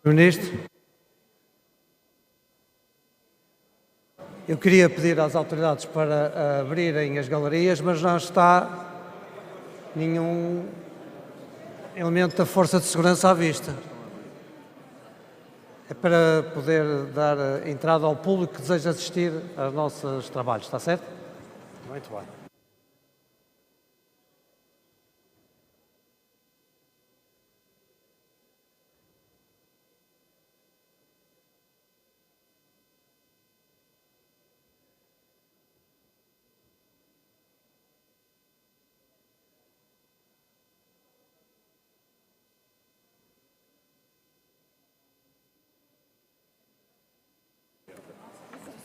Ministro, eu queria pedir às autoridades para abrirem as galerias, mas não está nenhum elemento da Força de Segurança à vista. É para poder dar entrada ao público que deseja assistir aos nossos trabalhos, está certo? Muito bem.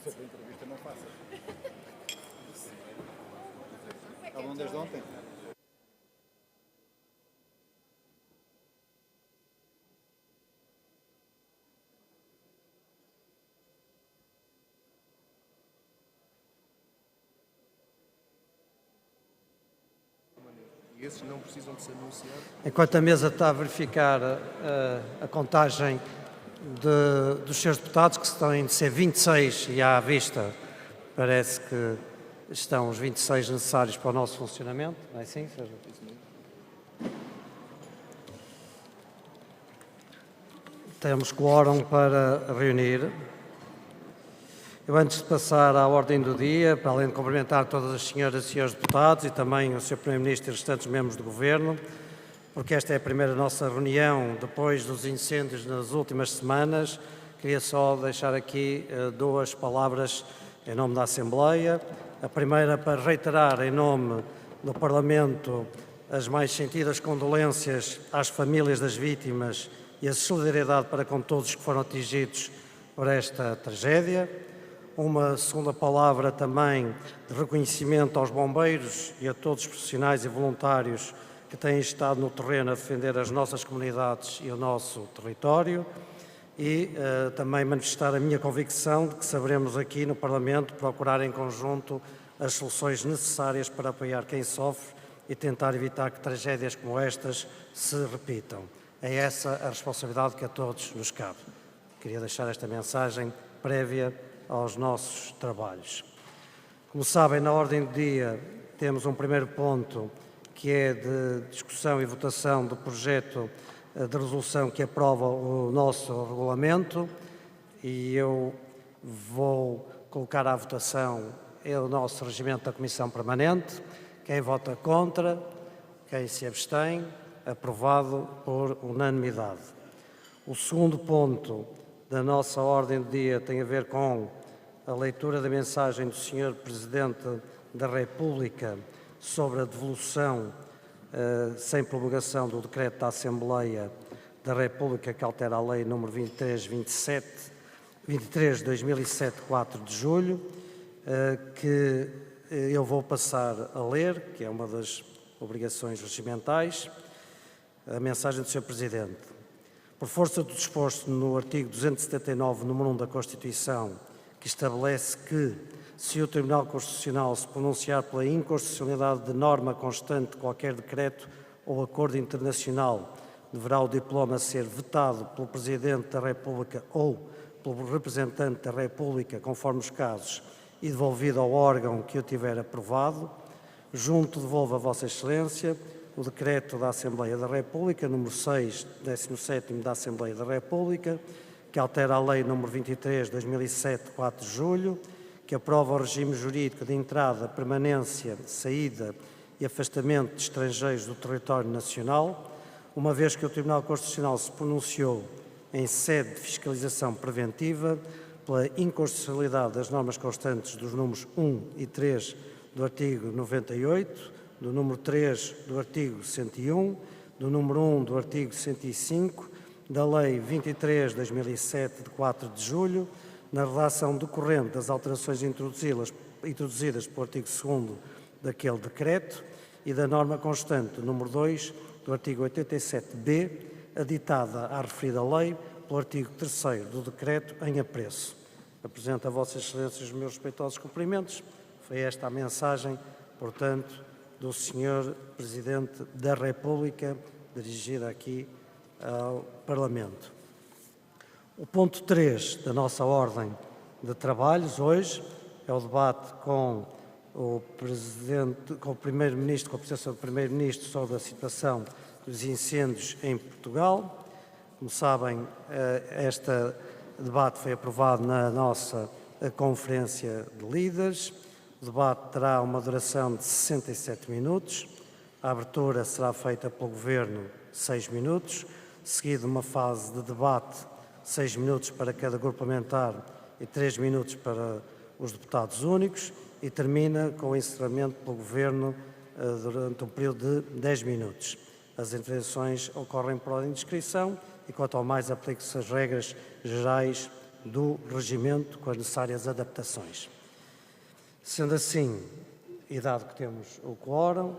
Sobre a entrevista não faça. Estavam desde ontem. E esses não precisam de se anunciar? Enquanto a mesa está a verificar a contagem dos seus deputados, que têm de ser 26 e à vista parece que estão os 26 necessários para o nosso funcionamento, não é assim? Temos quórum para reunir. Eu, antes de passar à ordem do dia, para além de cumprimentar todas as senhoras e senhores deputados e também o Sr. Primeiro-Ministro e os restantes membros do Governo, porque esta é a primeira nossa reunião depois dos incêndios nas últimas semanas, queria só deixar aqui duas palavras em nome da Assembleia. A primeira para reiterar em nome do Parlamento as mais sentidas condolências às famílias das vítimas e a solidariedade para com todos os que foram atingidos por esta tragédia. Uma segunda palavra também de reconhecimento aos bombeiros e a todos os profissionais e voluntários que têm estado no terreno a defender as nossas comunidades e o nosso território e também manifestar a minha convicção de que saberemos aqui no Parlamento procurar em conjunto as soluções necessárias para apoiar quem sofre e tentar evitar que tragédias como estas se repitam. É essa a responsabilidade que a todos nos cabe. Queria deixar esta mensagem prévia aos nossos trabalhos. Como sabem, na ordem do dia temos um primeiro ponto que é de discussão e votação do projeto de resolução que aprova o nosso regulamento e eu vou colocar à votação o nosso regimento da Comissão Permanente. Quem vota contra, quem se abstém, aprovado por unanimidade. O segundo ponto da nossa ordem do dia tem a ver com a leitura da mensagem do Sr. Presidente da República sobre a devolução sem promulgação do decreto da Assembleia da República que altera a Lei nº 23 de 2007, 4 de julho, que eu vou passar a ler, que é uma das obrigações regimentais, a mensagem do Sr. Presidente. Por força do disposto no artigo 279, número 1 da Constituição, que estabelece que, se o Tribunal Constitucional se pronunciar pela inconstitucionalidade de norma constante de qualquer decreto ou acordo internacional, deverá o diploma ser vetado pelo Presidente da República ou pelo representante da República, conforme os casos, e devolvido ao órgão que o tiver aprovado. Junto devolvo a Vossa Excelência o decreto da Assembleia da República, número 6, 17º da Assembleia da República, que altera a Lei nº 23 de 2007, 4 de julho, que aprova o regime jurídico de entrada, permanência, saída e afastamento de estrangeiros do território nacional, uma vez que o Tribunal Constitucional se pronunciou em sede de fiscalização preventiva pela inconstitucionalidade das normas constantes dos números 1 e 3 do artigo 98, do número 3 do artigo 101, do número 1 do artigo 105, da Lei 23 de 2007, de 4 de julho, na redação decorrente das alterações introduzidas pelo artigo 2º daquele decreto e da norma constante número 2 do artigo 87b, aditada à referida lei pelo artigo 3º do decreto em apreço. Apresento a Vossas Excelências os meus respeitosos cumprimentos. Foi esta a mensagem, portanto, do Sr. Presidente da República, dirigida aqui ao Parlamento. O ponto 3 da nossa ordem de trabalhos hoje é o debate com o Primeiro-Ministro, com a presença do Primeiro-Ministro sobre a situação dos incêndios em Portugal. Como sabem, este debate foi aprovado na nossa Conferência de Líderes. O debate terá uma duração de 67 minutos. A abertura será feita pelo Governo 6 minutos, seguido uma fase de debate, 6 minutos para cada grupo parlamentar e 3 minutos para os deputados únicos, e termina com o encerramento pelo Governo durante um período de 10 minutos. As intervenções ocorrem por ordem de inscrição e, quanto ao mais, aplicam-se as regras gerais do regimento com as necessárias adaptações. Sendo assim, e dado que temos o quórum,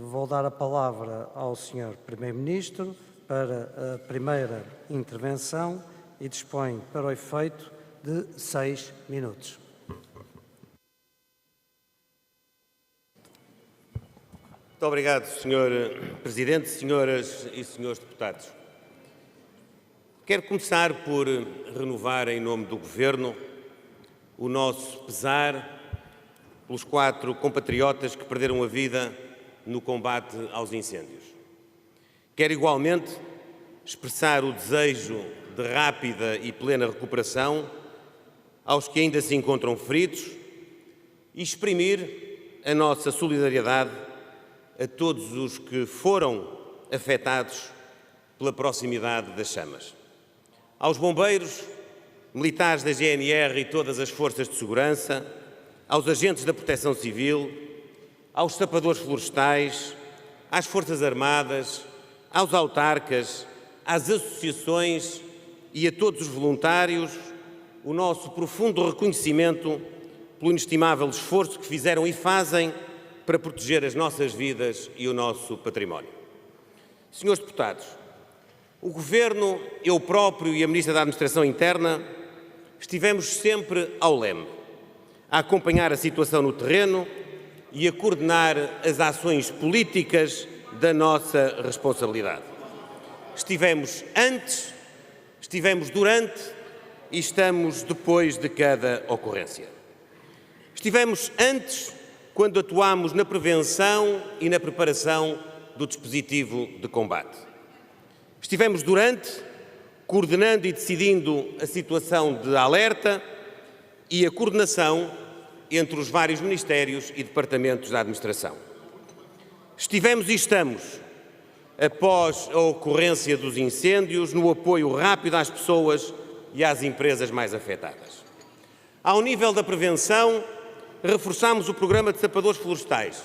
vou dar a palavra ao Sr. Primeiro-Ministro para a primeira intervenção e dispõe para o efeito de 6 minutos. Muito obrigado, Sr. Presidente, senhoras e senhores deputados. Quero começar por renovar, em nome do Governo, o nosso pesar pelos 4 compatriotas que perderam a vida no combate aos incêndios. Quero igualmente expressar o desejo de rápida e plena recuperação aos que ainda se encontram feridos e exprimir a nossa solidariedade a todos os que foram afetados pela proximidade das chamas. Aos bombeiros, militares da GNR e todas as forças de segurança, aos agentes da Proteção Civil, aos sapadores florestais, às Forças Armadas, aos autarcas, às associações e a todos os voluntários, o nosso profundo reconhecimento pelo inestimável esforço que fizeram e fazem para proteger as nossas vidas e o nosso património. Senhores deputados, o Governo, eu próprio e a Ministra da Administração Interna estivemos sempre ao leme, a acompanhar a situação no terreno e a coordenar as ações políticas da nossa responsabilidade. Estivemos antes, estivemos durante e estamos depois de cada ocorrência. Estivemos antes quando atuámos na prevenção e na preparação do dispositivo de combate. Estivemos durante, coordenando e decidindo a situação de alerta e a coordenação entre os vários ministérios e departamentos da administração. Estivemos e estamos, após a ocorrência dos incêndios, no apoio rápido às pessoas e às empresas mais afetadas. Ao nível da prevenção, reforçámos o programa de sapadores florestais,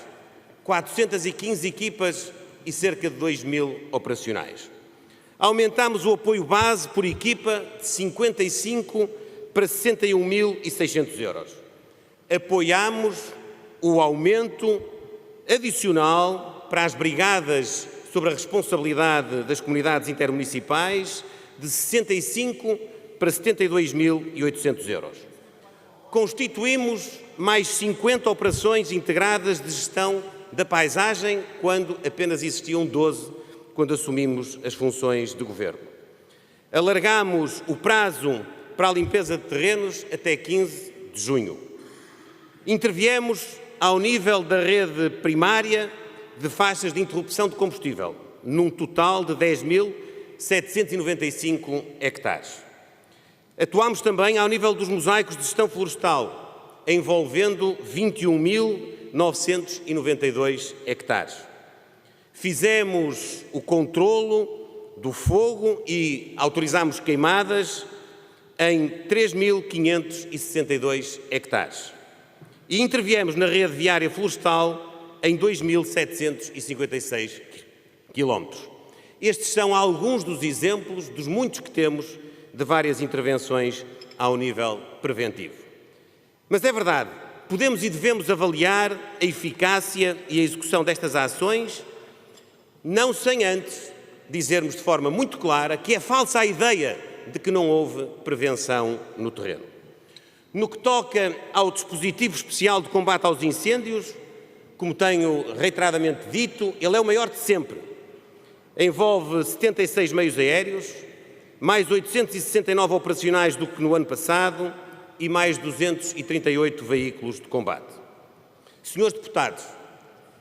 415 equipas e cerca de 2.000 operacionais. Aumentámos o apoio base por equipa de 55 para 61.600 euros. Apoiámos o aumento adicional para as brigadas sobre a responsabilidade das comunidades intermunicipais de 65 para 72.800 euros. Constituímos mais 50 operações integradas de gestão da paisagem, quando apenas existiam 12, quando assumimos as funções de Governo. Alargámos o prazo para a limpeza de terrenos até 15 de junho. Interviemos ao nível da rede primária de faixas de interrupção de combustível, num total de 10.795 hectares. Atuámos também ao nível dos mosaicos de gestão florestal, envolvendo 21.992 hectares. Fizemos o controlo do fogo e autorizámos queimadas em 3.562 hectares. E interviemos na rede viária florestal em 2.756 quilómetros. Estes são alguns dos exemplos, dos muitos que temos, de várias intervenções ao nível preventivo. Mas é verdade, podemos e devemos avaliar a eficácia e a execução destas ações, não sem antes dizermos de forma muito clara que é falsa a ideia de que não houve prevenção no terreno. No que toca ao dispositivo especial de combate aos incêndios, como tenho reiteradamente dito, ele é o maior de sempre. Envolve 76 meios aéreos, mais 869 operacionais do que no ano passado e mais 238 veículos de combate. Senhores deputados,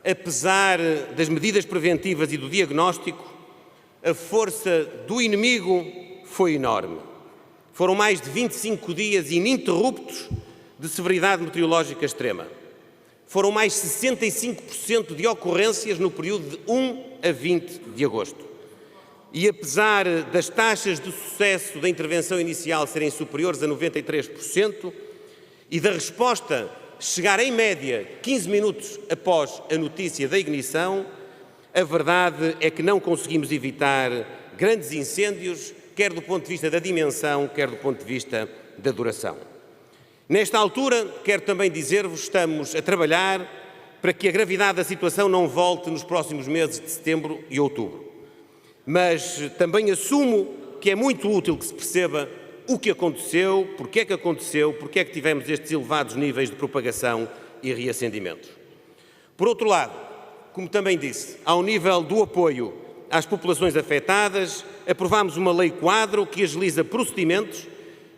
apesar das medidas preventivas e do diagnóstico, a força do inimigo foi enorme. Foram mais de 25 dias ininterruptos de severidade meteorológica extrema. Foram mais 65% de ocorrências no período de 1 a 20 de agosto. E apesar das taxas de sucesso da intervenção inicial serem superiores a 93% e da resposta chegar em média 15 minutos após a notícia da ignição, a verdade é que não conseguimos evitar grandes incêndios, quer do ponto de vista da dimensão, quer do ponto de vista da duração. Nesta altura, quero também dizer-vos, estamos a trabalhar para que a gravidade da situação não volte nos próximos meses de setembro e outubro. Mas também assumo que é muito útil que se perceba o que aconteceu, porque é que tivemos estes elevados níveis de propagação e reacendimentos. Por outro lado, como também disse, ao nível do apoio às populações afetadas, aprovámos uma lei quadro que agiliza procedimentos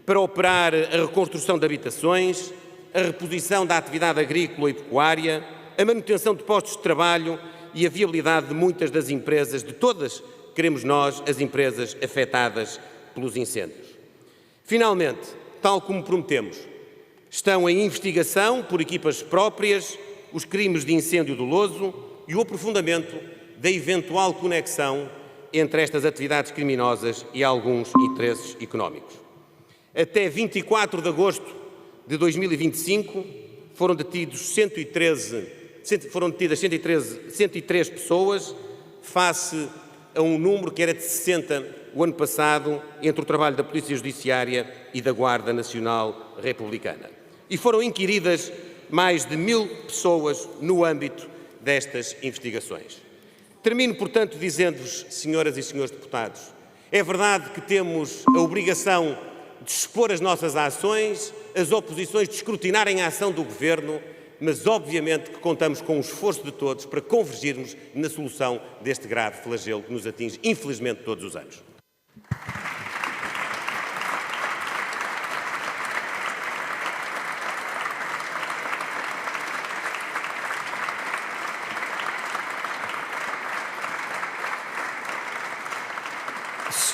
para operar a reconstrução de habitações, a reposição da atividade agrícola e pecuária, a manutenção de postos de trabalho e a viabilidade de muitas das empresas, de todas, queremos nós, as empresas afetadas pelos incêndios. Finalmente, tal como prometemos, estão em investigação por equipas próprias os crimes de incêndio doloso e o aprofundamento da eventual conexão entre estas atividades criminosas e alguns interesses económicos. Até 24 de agosto de 2025 foram detidas 103 pessoas, face a um número que era de 60 o ano passado, entre o trabalho da Polícia Judiciária e da Guarda Nacional Republicana. E foram inquiridas mais de 1000 pessoas no âmbito destas investigações. Termino, portanto, dizendo-vos, senhoras e senhores deputados, é verdade que temos a obrigação de expor as nossas ações, as oposições de escrutinarem a ação do Governo, mas obviamente que contamos com o esforço de todos para convergirmos na solução deste grave flagelo que nos atinge, infelizmente, todos os anos.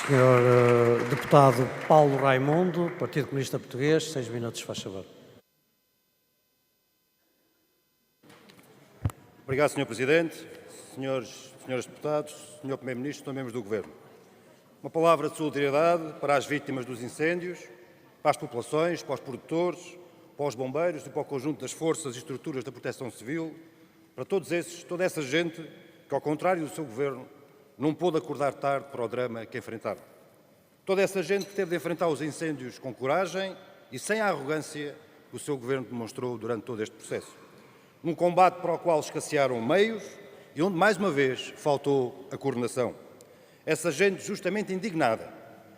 Senhor Deputado Paulo Raimundo, Partido Comunista Português, 6 minutos, faz favor. Obrigado, Sr. Presidente, senhores deputados, Sr. Primeiro-Ministro, Sr. Membros do Governo. Uma palavra de solidariedade para as vítimas dos incêndios, para as populações, para os produtores, para os bombeiros e para o conjunto das forças e estruturas da proteção civil, para toda essa gente que, ao contrário do seu Governo, não pôde acordar tarde para o drama que enfrentaram. Toda essa gente que teve de enfrentar os incêndios com coragem e sem a arrogância que o seu Governo demonstrou durante todo este processo. Num combate para o qual escassearam meios e onde, mais uma vez, faltou a coordenação. Essa gente justamente indignada,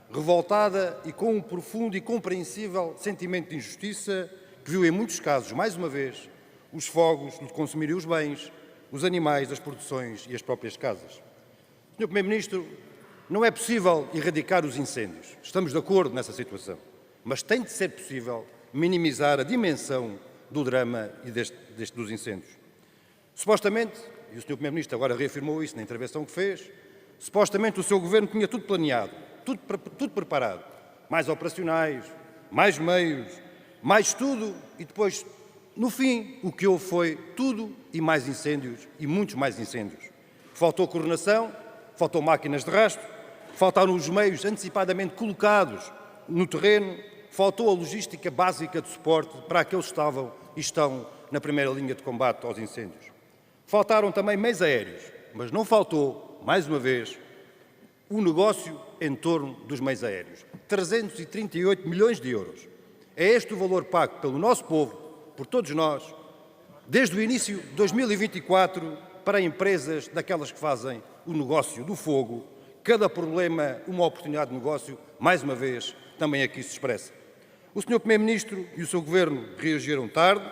revoltada e com um profundo e compreensível sentimento de injustiça que viu, em muitos casos, mais uma vez, os fogos lhe consumirem os bens, os animais, as produções e as próprias casas. Sr. Primeiro-Ministro, não é possível erradicar os incêndios. Estamos de acordo nessa situação. Mas tem de ser possível minimizar a dimensão do drama e dos incêndios. Supostamente, e o Sr. Primeiro-Ministro agora reafirmou isso na intervenção que fez, supostamente o seu Governo tinha tudo planeado, tudo preparado. Mais operacionais, mais meios, mais tudo e depois, no fim, o que houve foi tudo e mais incêndios e muitos mais incêndios. Faltou coordenação, faltou máquinas de rastro, faltaram os meios antecipadamente colocados no terreno, faltou a logística básica de suporte para aqueles que estavam e estão na primeira linha de combate aos incêndios. Faltaram também meios aéreos, mas não faltou, mais uma vez, o negócio em torno dos meios aéreos. 338 milhões de euros. É este o valor pago pelo nosso povo, por todos nós, desde o início de 2024, para empresas daquelas que fazem o negócio do fogo. Cada problema, uma oportunidade de negócio, mais uma vez, também aqui se expressa. O Sr. Primeiro-Ministro e o seu Governo reagiram tarde,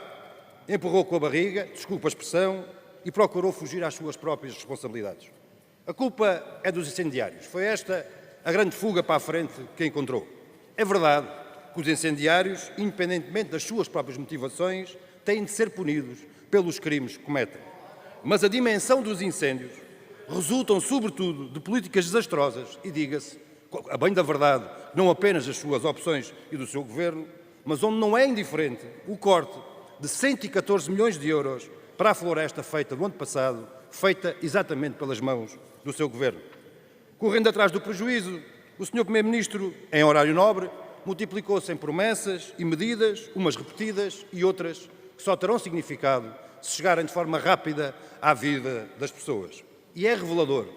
empurrou com a barriga, desculpa a expressão, e procurou fugir às suas próprias responsabilidades. A culpa é dos incendiários. Foi esta a grande fuga para a frente que encontrou. É verdade que os incendiários, independentemente das suas próprias motivações, têm de ser punidos pelos crimes que cometem. Mas a dimensão dos incêndios resultam, sobretudo, de políticas desastrosas e, diga-se, a bem da verdade, não apenas das suas opções e do seu governo, mas onde não é indiferente o corte de 114 milhões de euros para a floresta feita no ano passado, feita exatamente pelas mãos do seu governo. Correndo atrás do prejuízo, o Sr. Primeiro-Ministro, em horário nobre, multiplicou-se em promessas e medidas, umas repetidas e outras que só terão significado se chegarem de forma rápida à vida das pessoas. E é revelador.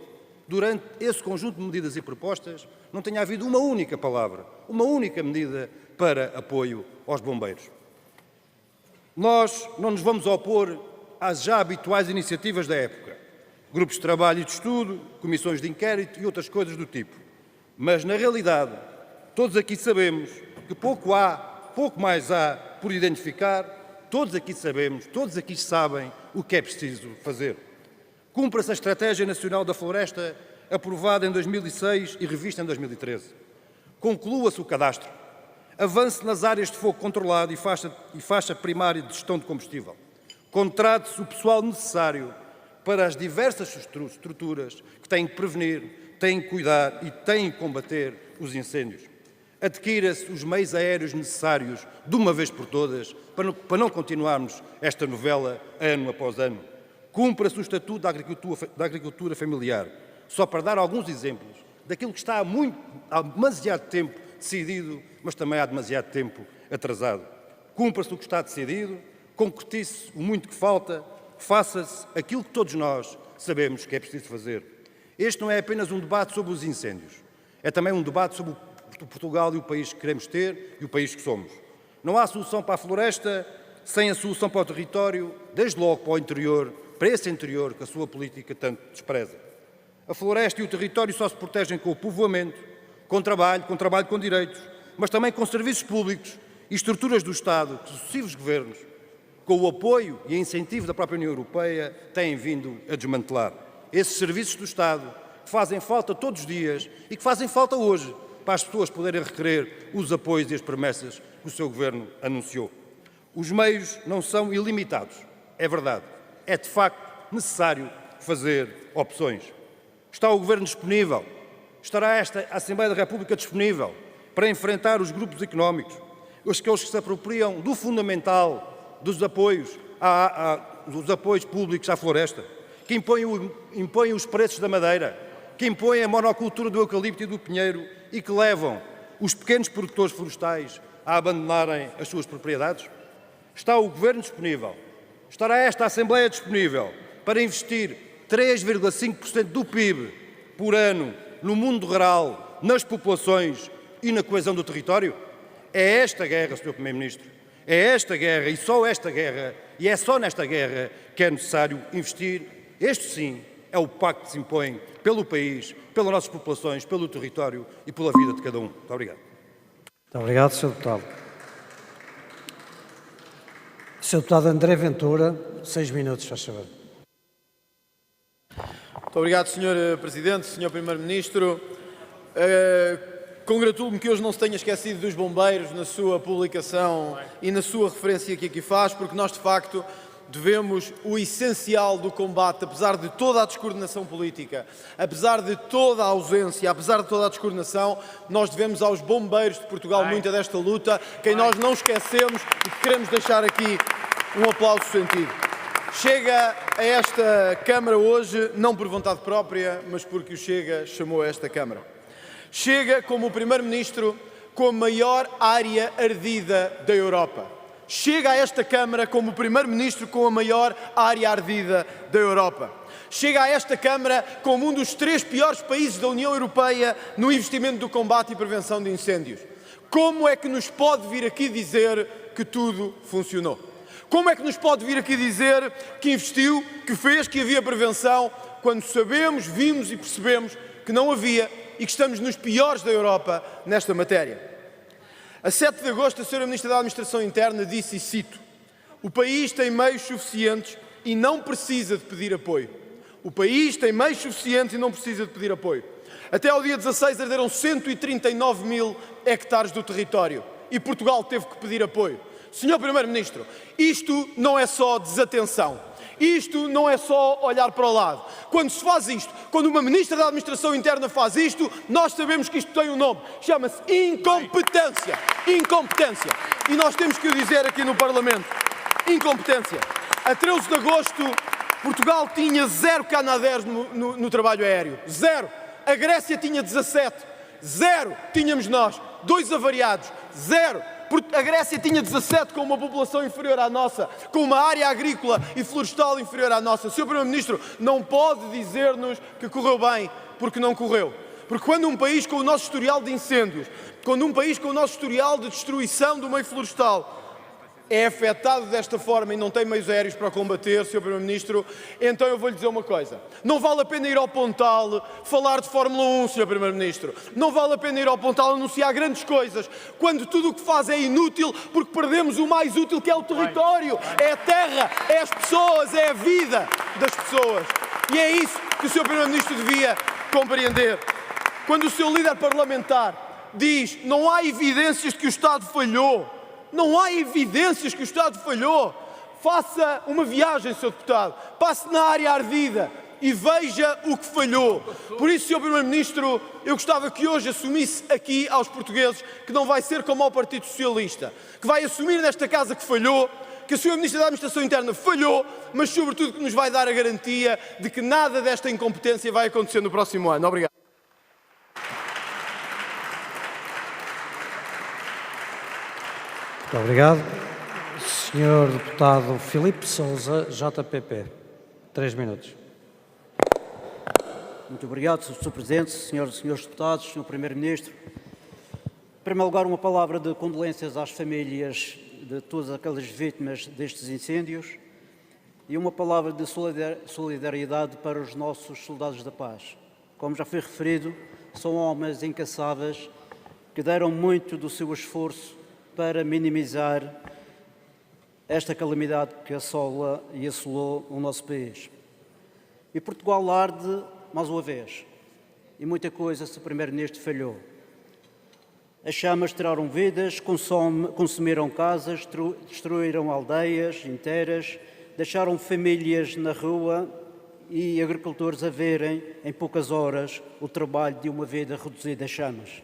Durante esse conjunto de medidas e propostas, não tenha havido uma única palavra, uma única medida para apoio aos bombeiros. Nós não nos vamos opor às já habituais iniciativas da época, grupos de trabalho e de estudo, comissões de inquérito e outras coisas do tipo. Mas, na realidade, todos aqui sabemos que pouco mais há por identificar, todos aqui sabemos, todos aqui sabem o que é preciso fazer. Cumpra-se a Estratégia Nacional da Floresta, aprovada em 2006 e revista em 2013. Conclua-se o cadastro. Avance nas áreas de fogo controlado e faixa primária de gestão de combustível. Contrate-se o pessoal necessário para as diversas estruturas que têm que prevenir, têm que cuidar e têm que combater os incêndios. Adquira-se os meios aéreos necessários, de uma vez por todas, para não continuarmos esta novela ano após ano. Cumpra-se o Estatuto da Agricultura Familiar, só para dar alguns exemplos daquilo que está há demasiado tempo decidido, mas também há demasiado tempo atrasado. Cumpra-se o que está decidido, concretize o muito que falta, faça-se aquilo que todos nós sabemos que é preciso fazer. Este não é apenas um debate sobre os incêndios, é também um debate sobre o Portugal e o país que queremos ter e o país que somos. Não há solução para a floresta sem a solução para o território, desde logo para o interior, para esse interior que a sua política tanto despreza. A floresta e o território só se protegem com o povoamento, com trabalho com direitos, mas também com serviços públicos e estruturas do Estado que sucessivos governos, com o apoio e incentivo da própria União Europeia, têm vindo a desmantelar. Esses serviços do Estado que fazem falta todos os dias e que fazem falta hoje para as pessoas poderem requerer os apoios e as promessas que o seu governo anunciou. Os meios não são ilimitados, é verdade. É de facto necessário fazer opções. Está o Governo disponível? Estará esta Assembleia da República disponível para enfrentar os grupos económicos, aqueles que se apropriam do fundamental dos apoios públicos à floresta, que impõem os preços da madeira, que impõem a monocultura do eucalipto e do pinheiro e que levam os pequenos produtores florestais a abandonarem as suas propriedades? Está o Governo disponível? Estará esta Assembleia disponível para investir 3,5% do PIB por ano no mundo rural, nas populações e na coesão do território? É esta guerra, Sr. Primeiro-Ministro, é esta guerra e só esta guerra, e é só nesta guerra que é necessário investir. Este sim é o pacto que se impõe pelo país, pelas nossas populações, pelo território e pela vida de cada um. Muito obrigado. Muito obrigado, Sr. Deputado. Sr. Deputado André Ventura, 6 minutos, faz favor. Muito obrigado, Sr. Presidente, Sr. Primeiro-Ministro. Congratulo-me que hoje não se tenha esquecido dos bombeiros na sua publicação e na sua referência que aqui faz, porque nós, de facto, devemos o essencial do combate, apesar de toda a descoordenação política, apesar de toda a ausência, apesar de toda a descoordenação, nós devemos aos bombeiros de Portugal muita desta luta, quem nós não esquecemos e que queremos deixar aqui um aplauso sentido. Chega a esta Câmara hoje, não por vontade própria, mas porque o Chega chamou a esta Câmara. Chega como o Primeiro-Ministro com a maior área ardida da Europa. Chega a esta Câmara como o Primeiro-Ministro com a maior área ardida da Europa. Chega a esta Câmara como um dos 3 piores países da União Europeia no investimento do combate e prevenção de incêndios. Como é que nos pode vir aqui dizer que tudo funcionou? Como é que nos pode vir aqui dizer que investiu, que fez, que havia prevenção, quando sabemos, vimos e percebemos que não havia e que estamos nos piores da Europa nesta matéria? A 7 de agosto, a Sra. Ministra da Administração Interna disse, e cito, o país tem meios suficientes e não precisa de pedir apoio. O país tem meios suficientes e não precisa de pedir apoio. Até ao dia 16 arderam 139 mil hectares do território e Portugal teve que pedir apoio. Senhor Primeiro-Ministro, isto não é só desatenção. Isto não é só olhar para o lado. Quando se faz isto, quando uma Ministra da Administração Interna faz isto, nós sabemos que isto tem um nome. Chama-se incompetência. Incompetência. E nós temos que o dizer aqui no Parlamento. Incompetência. A 13 de agosto, Portugal tinha 0 Canadairs no trabalho aéreo. 0. A Grécia tinha 17. 0. Tínhamos nós. 2 avariados. 0. A Grécia tinha 17 com uma população inferior à nossa, com uma área agrícola e florestal inferior à nossa. Sr. Primeiro-Ministro, não pode dizer-nos que correu bem, porque não correu. Porque quando um país com o nosso historial de incêndios, quando um país com o nosso historial de destruição do meio florestal é afetado desta forma e não tem meios aéreos para combater, Sr. Primeiro-Ministro, então eu vou-lhe dizer uma coisa. Não vale a pena ir ao Pontal falar de Fórmula 1, Sr. Primeiro-Ministro. Não vale a pena ir ao Pontal anunciar grandes coisas, quando tudo o que faz é inútil, porque perdemos o mais útil, que é o território, é a terra, é as pessoas, é a vida das pessoas. E é isso que o Sr. Primeiro-Ministro devia compreender. Quando o seu líder parlamentar diz que não há evidências de que o Estado falhou, não há evidências que o Estado falhou. Faça uma viagem, Sr. Deputado, passe na área ardida e veja o que falhou. Por isso, Sr. Primeiro-Ministro, eu gostava que hoje assumisse aqui aos portugueses que não vai ser como ao Partido Socialista, que vai assumir nesta casa que falhou, que a Sra. Ministra da Administração Interna falhou, mas sobretudo que nos vai dar a garantia de que nada desta incompetência vai acontecer no próximo ano. Obrigado. Muito obrigado. Senhor Deputado Filipe Sousa, JPP. 3 minutos. Muito obrigado, Sr. Presidente, senhores deputados, Sr. Primeiro-Ministro. Em primeiro lugar, uma palavra de condolências às famílias de todas aquelas vítimas destes incêndios e uma palavra de solidariedade para os nossos soldados da paz. Como já foi referido, são homens incansáveis que deram muito do seu esforço para minimizar esta calamidade que assola e assolou o nosso país. E Portugal arde mais uma vez, e muita coisa se o Primeiro-Ministro falhou. As chamas tiraram vidas, consumiram casas, destruíram aldeias inteiras, deixaram famílias na rua e agricultores a verem, em poucas horas, o trabalho de uma vida reduzida a chamas.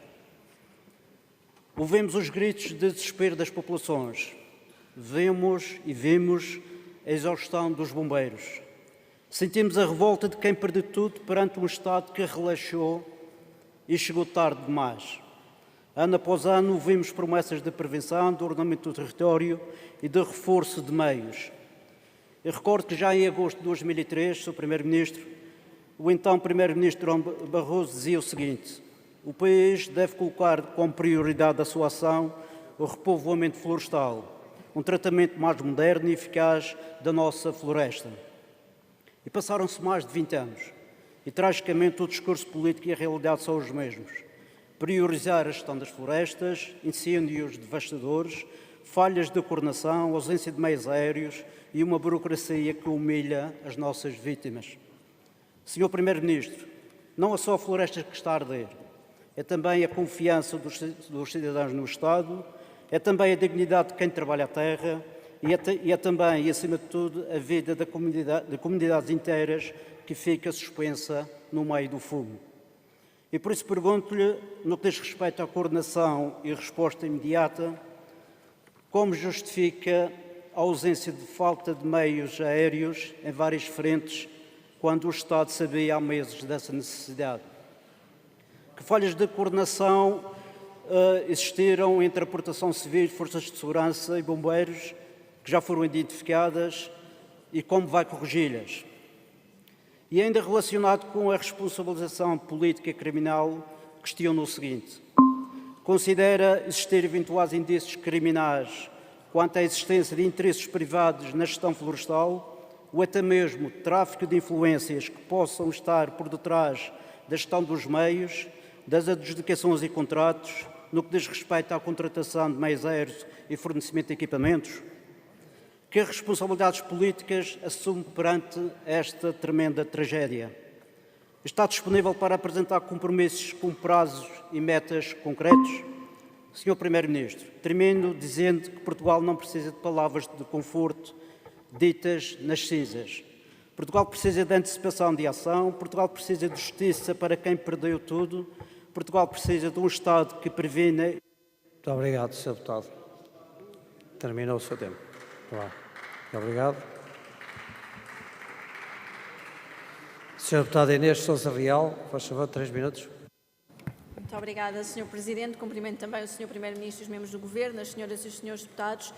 Ouvimos os gritos de desespero das populações. Vimos a exaustão dos bombeiros. Sentimos a revolta de quem perdeu tudo perante um Estado que relaxou e chegou tarde demais. Ano após ano, ouvimos promessas de prevenção, de ordenamento do território e de reforço de meios. Eu recordo que já em agosto de 2003, Sr. Primeiro-Ministro, o então Primeiro-Ministro Barroso dizia o seguinte: o país deve colocar como prioridade da sua ação o repovoamento florestal, um tratamento mais moderno e eficaz da nossa floresta. E passaram-se mais de 20 anos, e tragicamente o discurso político e a realidade são os mesmos. Priorizar a gestão das florestas, incêndios devastadores, falhas de coordenação, ausência de meios aéreos e uma burocracia que humilha as nossas vítimas. Senhor Primeiro-Ministro, não é só a floresta que está a arder, é também a confiança dos cidadãos no Estado, é também a dignidade de quem trabalha a terra e é também, e acima de tudo, a vida de comunidades inteiras que fica suspensa no meio do fumo. E por isso pergunto-lhe, no que diz respeito à coordenação e resposta imediata, como justifica a ausência de falta de meios aéreos em várias frentes, quando o Estado sabia há meses dessa necessidade? Que falhas de coordenação existiram entre a Proteção Civil, Forças de Segurança e Bombeiros, que já foram identificadas, e como vai corrigi-las? E ainda relacionado com a responsabilização política e criminal, questiono o seguinte: considera existir eventuais indícios criminais quanto à existência de interesses privados na gestão florestal ou até mesmo tráfico de influências que possam estar por detrás da gestão dos meios, das adjudicações e contratos, no que diz respeito à contratação de meios aéreos e fornecimento de equipamentos? Que responsabilidades políticas assume perante esta tremenda tragédia? Está disponível para apresentar compromissos com prazos e metas concretos? Sr. Primeiro-Ministro, termino dizendo que Portugal não precisa de palavras de conforto ditas nas cinzas. Portugal precisa de antecipação de ação, Portugal precisa de justiça para quem perdeu tudo, Portugal precisa de um Estado que previne. Muito obrigado, Sr. Deputado. Terminou o seu tempo. Muito obrigado. Sr. Deputado Inês Sousa Real, faz favor, 3 minutos. Muito obrigada, Sr. Presidente. Cumprimento também o Sr. Primeiro-Ministro e os membros do Governo, as senhoras e os senhores deputados,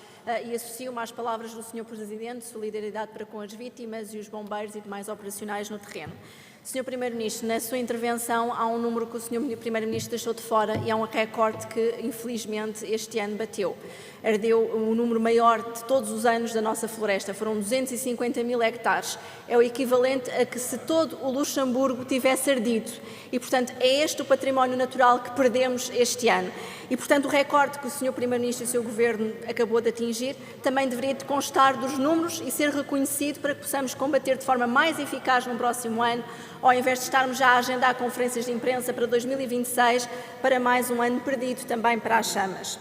e associo-me às palavras do Sr. Presidente, solidariedade para com as vítimas e os bombeiros e demais operacionais no terreno. Sr. Primeiro-Ministro, na sua intervenção há um número que o Sr. Primeiro-Ministro deixou de fora e há um recorde que, infelizmente, este ano bateu. Ardeu o número maior de todos os anos da nossa floresta, foram 250 mil hectares. É o equivalente a que se todo o Luxemburgo tivesse ardido. E, portanto, é este o património natural que perdemos este ano. E, portanto, o recorde que o Sr. Primeiro-Ministro e o seu Governo acabou de atingir também deveria de constar dos números e ser reconhecido para que possamos combater de forma mais eficaz no próximo ano, ao invés de estarmos já a agendar conferências de imprensa para 2026, para mais um ano perdido também para as chamas.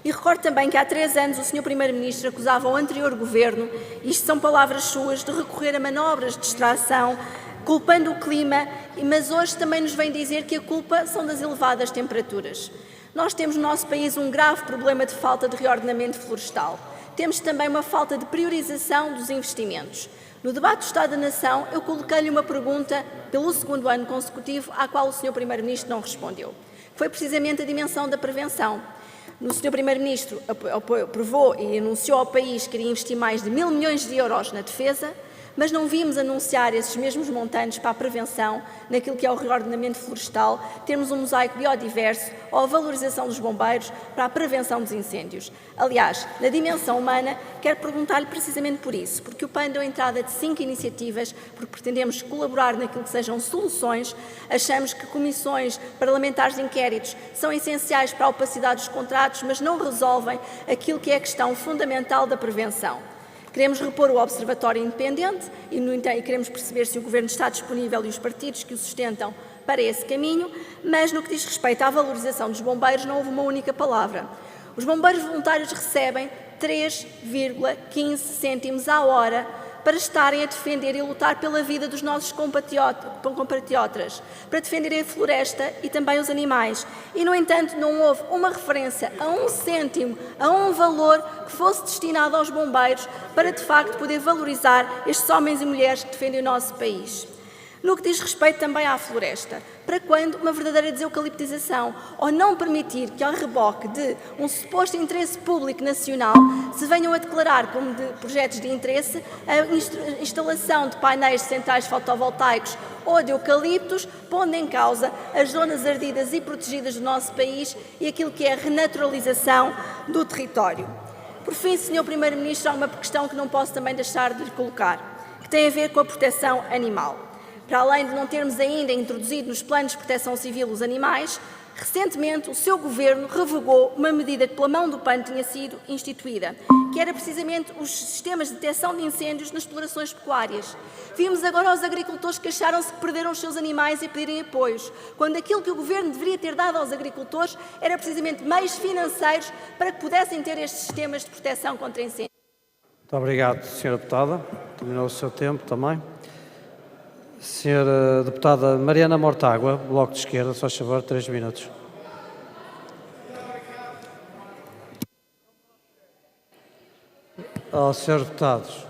E recordo também que há 3 anos o Sr. Primeiro-Ministro acusava o anterior Governo, isto são palavras suas, de recorrer a manobras de distração, culpando o clima, mas hoje também nos vem dizer que a culpa são das elevadas temperaturas. Nós temos no nosso país um grave problema de falta de reordenamento florestal. Temos também uma falta de priorização dos investimentos. No debate do Estado da Nação, eu coloquei-lhe uma pergunta pelo 2º ano consecutivo, à qual o Sr. Primeiro-Ministro não respondeu. Foi precisamente a dimensão da prevenção. O Sr. Primeiro-Ministro aprovou e anunciou ao país que iria investir mais de 1.000 milhões de euros na defesa, mas não vimos anunciar esses mesmos montantes para a prevenção, naquilo que é o reordenamento florestal, termos um mosaico biodiverso ou a valorização dos bombeiros para a prevenção dos incêndios. Aliás, na dimensão humana, quero perguntar-lhe precisamente por isso, porque o PAN deu entrada de 5 iniciativas, porque pretendemos colaborar naquilo que sejam soluções, achamos que comissões parlamentares de inquéritos são essenciais para a opacidade dos contratos, mas não resolvem aquilo que é a questão fundamental da prevenção. Queremos repor o Observatório Independente e, no entanto, queremos perceber se o Governo está disponível e os partidos que o sustentam para esse caminho, mas no que diz respeito à valorização dos bombeiros não houve uma única palavra. Os bombeiros voluntários recebem 3,15 cêntimos à hora para estarem a defender e lutar pela vida dos nossos compatriotas, para defenderem a floresta e também os animais. E, no entanto, não houve uma referência a 1 cêntimo, a um valor que fosse destinado aos bombeiros para, de facto, poder valorizar estes homens e mulheres que defendem o nosso país. No que diz respeito também à floresta, para quando uma verdadeira deseucaliptização ou não permitir que, ao reboque de um suposto interesse público nacional, se venham a declarar como de projetos de interesse a instalação de painéis de centrais fotovoltaicos ou de eucaliptos, pondo em causa as zonas ardidas e protegidas do nosso país e aquilo que é a renaturalização do território. Por fim, Sr. Primeiro-Ministro, há uma questão que não posso também deixar de lhe colocar, que tem a ver com a proteção animal. Para além de não termos ainda introduzido nos planos de proteção civil os animais, recentemente o seu Governo revogou uma medida que pela mão do PAN tinha sido instituída, que era precisamente os sistemas de detecção de incêndios nas explorações pecuárias. Vimos agora os agricultores que queixaram-se que perderam os seus animais e pedirem apoios, quando aquilo que o Governo deveria ter dado aos agricultores era precisamente meios financeiros para que pudessem ter estes sistemas de proteção contra incêndios. Muito obrigado, Sra. Deputada. Terminou o seu tempo também. Sra. Deputada Mariana Mortágua, Bloco de Esquerda, faz favor, 3 minutos. Aos senhores deputados.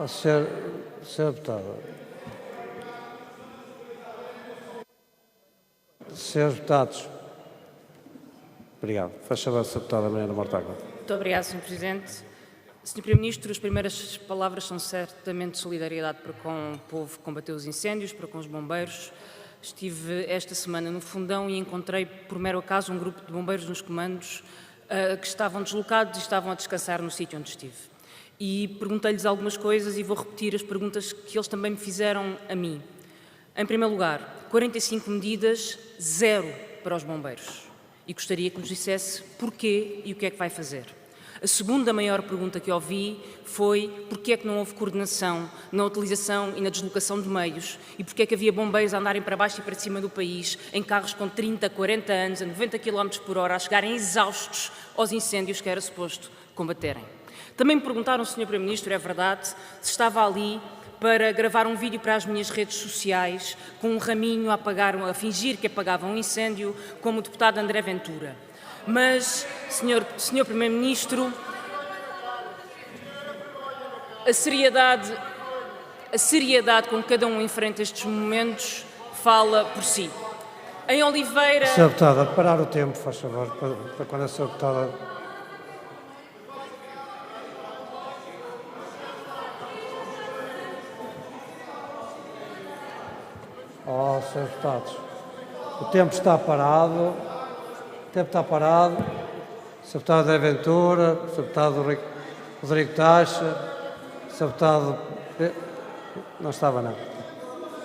Senhora Deputada. Senhores deputados. Obrigado. Faz favor, Sra. Deputada Mariana Mortágua. Muito obrigada, Sr. Presidente. Sr. Primeiro-Ministro, as primeiras palavras são certamente de solidariedade para com o povo que combateu os incêndios, para com os bombeiros. Estive esta semana no Fundão e encontrei, por mero acaso, um grupo de bombeiros nos comandos que estavam deslocados e estavam a descansar no sítio onde estive. E perguntei-lhes algumas coisas e vou repetir as perguntas que eles também me fizeram a mim. Em primeiro lugar, 45 medidas, 0 para os bombeiros. E gostaria que nos dissesse porquê e o que é que vai fazer. A segunda maior pergunta que ouvi foi porquê é que não houve coordenação na utilização e na deslocação de meios e porquê é que havia bombeiros a andarem para baixo e para cima do país em carros com 30, 40 anos, a 90 km por hora, a chegarem exaustos aos incêndios que era suposto combaterem. Também me perguntaram, Sr. Primeiro-Ministro, é verdade, se estava ali para gravar um vídeo para as minhas redes sociais com um raminho a fingir que apagava um incêndio, como o deputado André Ventura. Mas, Sr. Primeiro-Ministro, a seriedade com que cada um enfrenta estes momentos fala por si. Em Oliveira... Sra. Deputada, parar o tempo, faz favor, para quando a Sra. Deputada... Oh, Sr. Deputados, o tempo está parado. O tempo está parado. Sr. Deputado André Ventura, Sr. Deputado Rodrigo Taxa, Sr. Deputado... Não estava, não.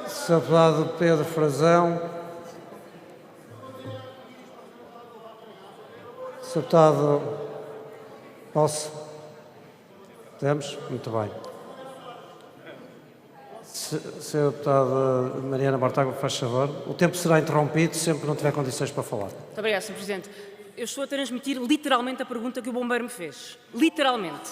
Sr. Deputado Pedro Frazão, Sr. Deputado... Posso? Temos? Muito bem. Sr. Deputada Mariana Mortágua, faz favor. O tempo será interrompido sempre que não tiver condições para falar. Muito obrigada, Sr. Presidente. Eu estou a transmitir literalmente a pergunta que o bombeiro me fez. Literalmente.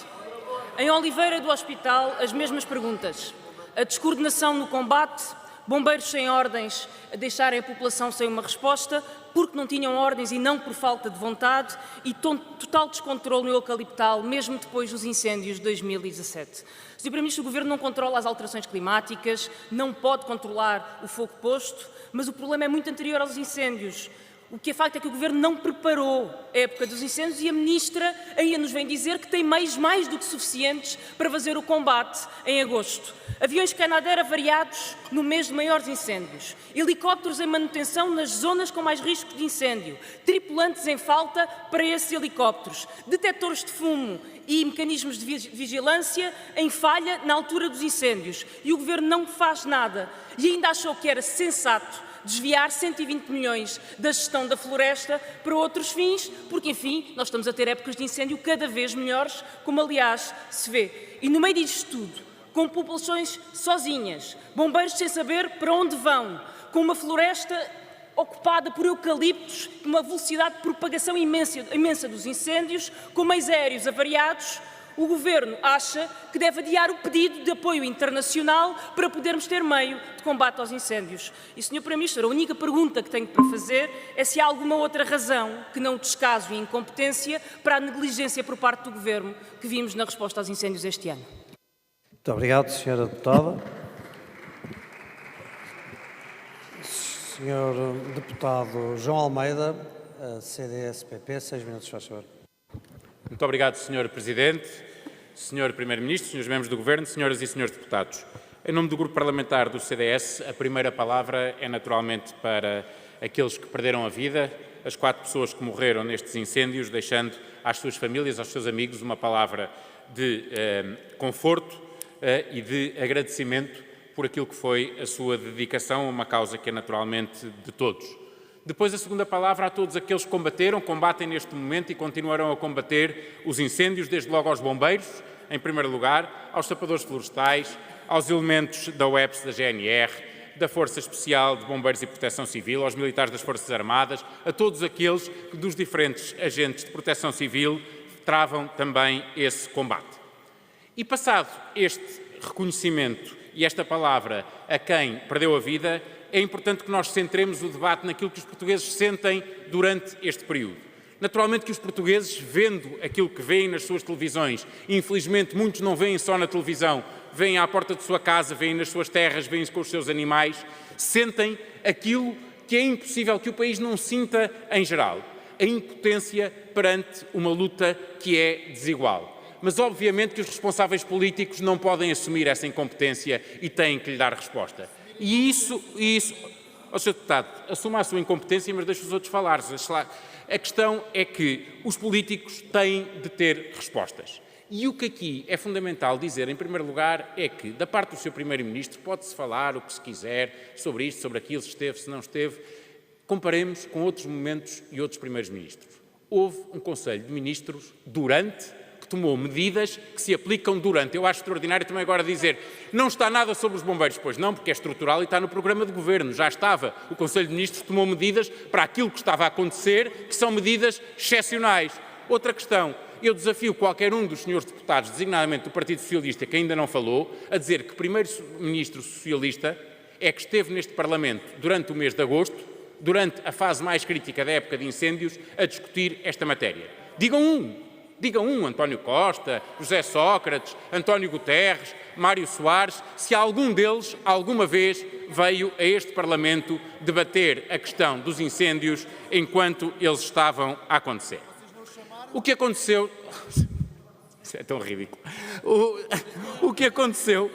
Em Oliveira do Hospital, as mesmas perguntas. A descoordenação no combate, bombeiros sem ordens a deixarem a população sem uma resposta, porque não tinham ordens e não por falta de vontade, e total descontrole no eucaliptal, mesmo depois dos incêndios de 2017. Sr. Primeiro-Ministro, o Governo não controla as alterações climáticas, não pode controlar o fogo posto, mas o problema é muito anterior aos incêndios. O que é facto é que o Governo não preparou a época dos incêndios e a Ministra ainda nos vem dizer que tem meios mais do que suficientes para fazer o combate em agosto. Aviões Canadair variados no mês de maiores incêndios, helicópteros em manutenção nas zonas com mais risco de incêndio, tripulantes em falta para esses helicópteros, detectores de fumo e mecanismos de vigilância em falha na altura dos incêndios. E o Governo não faz nada e ainda achou que era sensato desviar 120 milhões da gestão da floresta para outros fins, porque, enfim, nós estamos a ter épocas de incêndio cada vez melhores, como, aliás, se vê. E no meio disto tudo, com populações sozinhas, bombeiros sem saber para onde vão, com uma floresta ocupada por eucaliptos, uma velocidade de propagação imensa dos incêndios, com meios aéreos avariados, o Governo acha que deve adiar o pedido de apoio internacional para podermos ter meio de combate aos incêndios. E, Sr. Primeiro-Ministro, a única pergunta que tenho para fazer é se há alguma outra razão que não o descaso e a incompetência para a negligência por parte do Governo que vimos na resposta aos incêndios este ano. Muito obrigado, Sra. Deputada. Sr. Deputado João Almeida, CDS-PP, 6 minutos, faz favor. Muito obrigado, Sr. Presidente, Sr. Primeiro-Ministro, Srs. Membros do Governo, Senhoras e Srs. Deputados. Em nome do Grupo Parlamentar do CDS, a primeira palavra é naturalmente para aqueles que perderam a vida, as 4 pessoas que morreram nestes incêndios, deixando às suas famílias, aos seus amigos, uma palavra de conforto e de agradecimento por aquilo que foi a sua dedicação a uma causa que é naturalmente de todos. Depois, a segunda palavra a todos aqueles que combatem neste momento e continuarão a combater os incêndios, desde logo aos bombeiros, em primeiro lugar, aos sapadores florestais, aos elementos da UEPS, da GNR, da Força Especial de Bombeiros e Proteção Civil, aos militares das Forças Armadas, a todos aqueles que dos diferentes agentes de proteção civil travam também esse combate. E passado este reconhecimento e esta palavra a quem perdeu a vida, é importante que nós centremos o debate naquilo que os portugueses sentem durante este período. Naturalmente que os portugueses, vendo aquilo que veem nas suas televisões, e infelizmente muitos não veem só na televisão, veem à porta de sua casa, veem nas suas terras, veem com os seus animais, sentem aquilo que é impossível que o país não sinta em geral, a impotência perante uma luta que é desigual. Mas, obviamente, que os responsáveis políticos não podem assumir essa incompetência e têm que lhe dar resposta. E isso, Sr. Deputado, assuma a sua incompetência, mas deixe os outros falar. A questão é que os políticos têm de ter respostas. E o que aqui é fundamental dizer, em primeiro lugar, é que, da parte do Sr. Primeiro-Ministro, pode-se falar o que se quiser sobre isto, sobre aquilo, se esteve, se não esteve. Comparemos com outros momentos e outros Primeiros-Ministros. Houve um Conselho de Ministros durante tomou medidas que se aplicam durante. Eu acho extraordinário também agora dizer, não está nada sobre os bombeiros. Pois não, porque é estrutural e está no programa de governo. Já estava. O Conselho de Ministros tomou medidas para aquilo que estava a acontecer, que são medidas excepcionais. Outra questão. Eu desafio qualquer um dos senhores deputados, designadamente do Partido Socialista, que ainda não falou, a dizer que o primeiro-ministro socialista é que esteve neste Parlamento durante o mês de agosto, durante a fase mais crítica da época de incêndios, a discutir esta matéria. Digam um, António Costa, José Sócrates, António Guterres, Mário Soares, se algum deles, alguma vez, veio a este Parlamento debater a questão dos incêndios enquanto eles estavam a acontecer. O que aconteceu... Isso é tão ridículo. O que aconteceu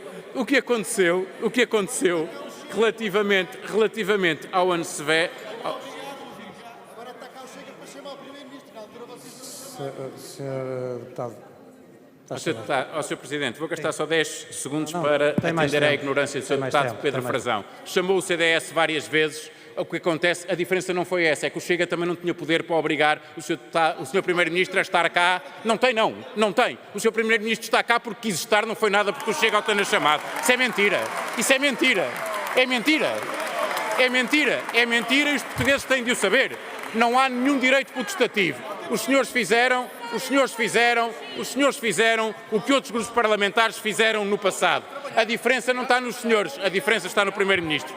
relativamente ao ano severo... Senhor Deputado. Sr. Presidente, vou gastar só 10 segundos para atender à ignorância do Sr. Deputado Pedro Frazão. Chamou o CDS várias vezes. O que acontece, a diferença não foi essa, é que o Chega também não tinha poder para obrigar o Sr. Primeiro-Ministro a estar cá. Não tem. O Sr. Primeiro-Ministro está cá porque quis estar, não foi nada porque o Chega o tenha chamado. Isso é mentira. É mentira e os portugueses têm de o saber. Não há nenhum direito potestativo. Os senhores fizeram o que outros grupos parlamentares fizeram no passado. A diferença não está nos senhores, a diferença está no Primeiro-Ministro.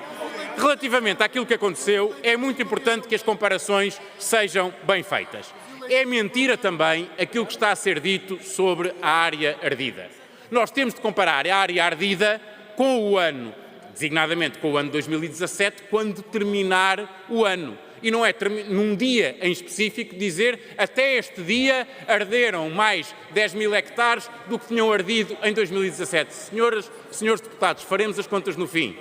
Relativamente àquilo que aconteceu, é muito importante que as comparações sejam bem feitas. É mentira também aquilo que está a ser dito sobre a área ardida. Nós temos de comparar a área ardida com o ano, designadamente com o ano 2017, quando terminar o ano. E não é num dia em específico dizer até este dia arderam mais 10.000 hectares do que tinham ardido em 2017. Senhores deputados, faremos as contas no fim.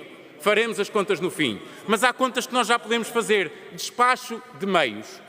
Mas há contas que nós já podemos fazer. Despacho de meios.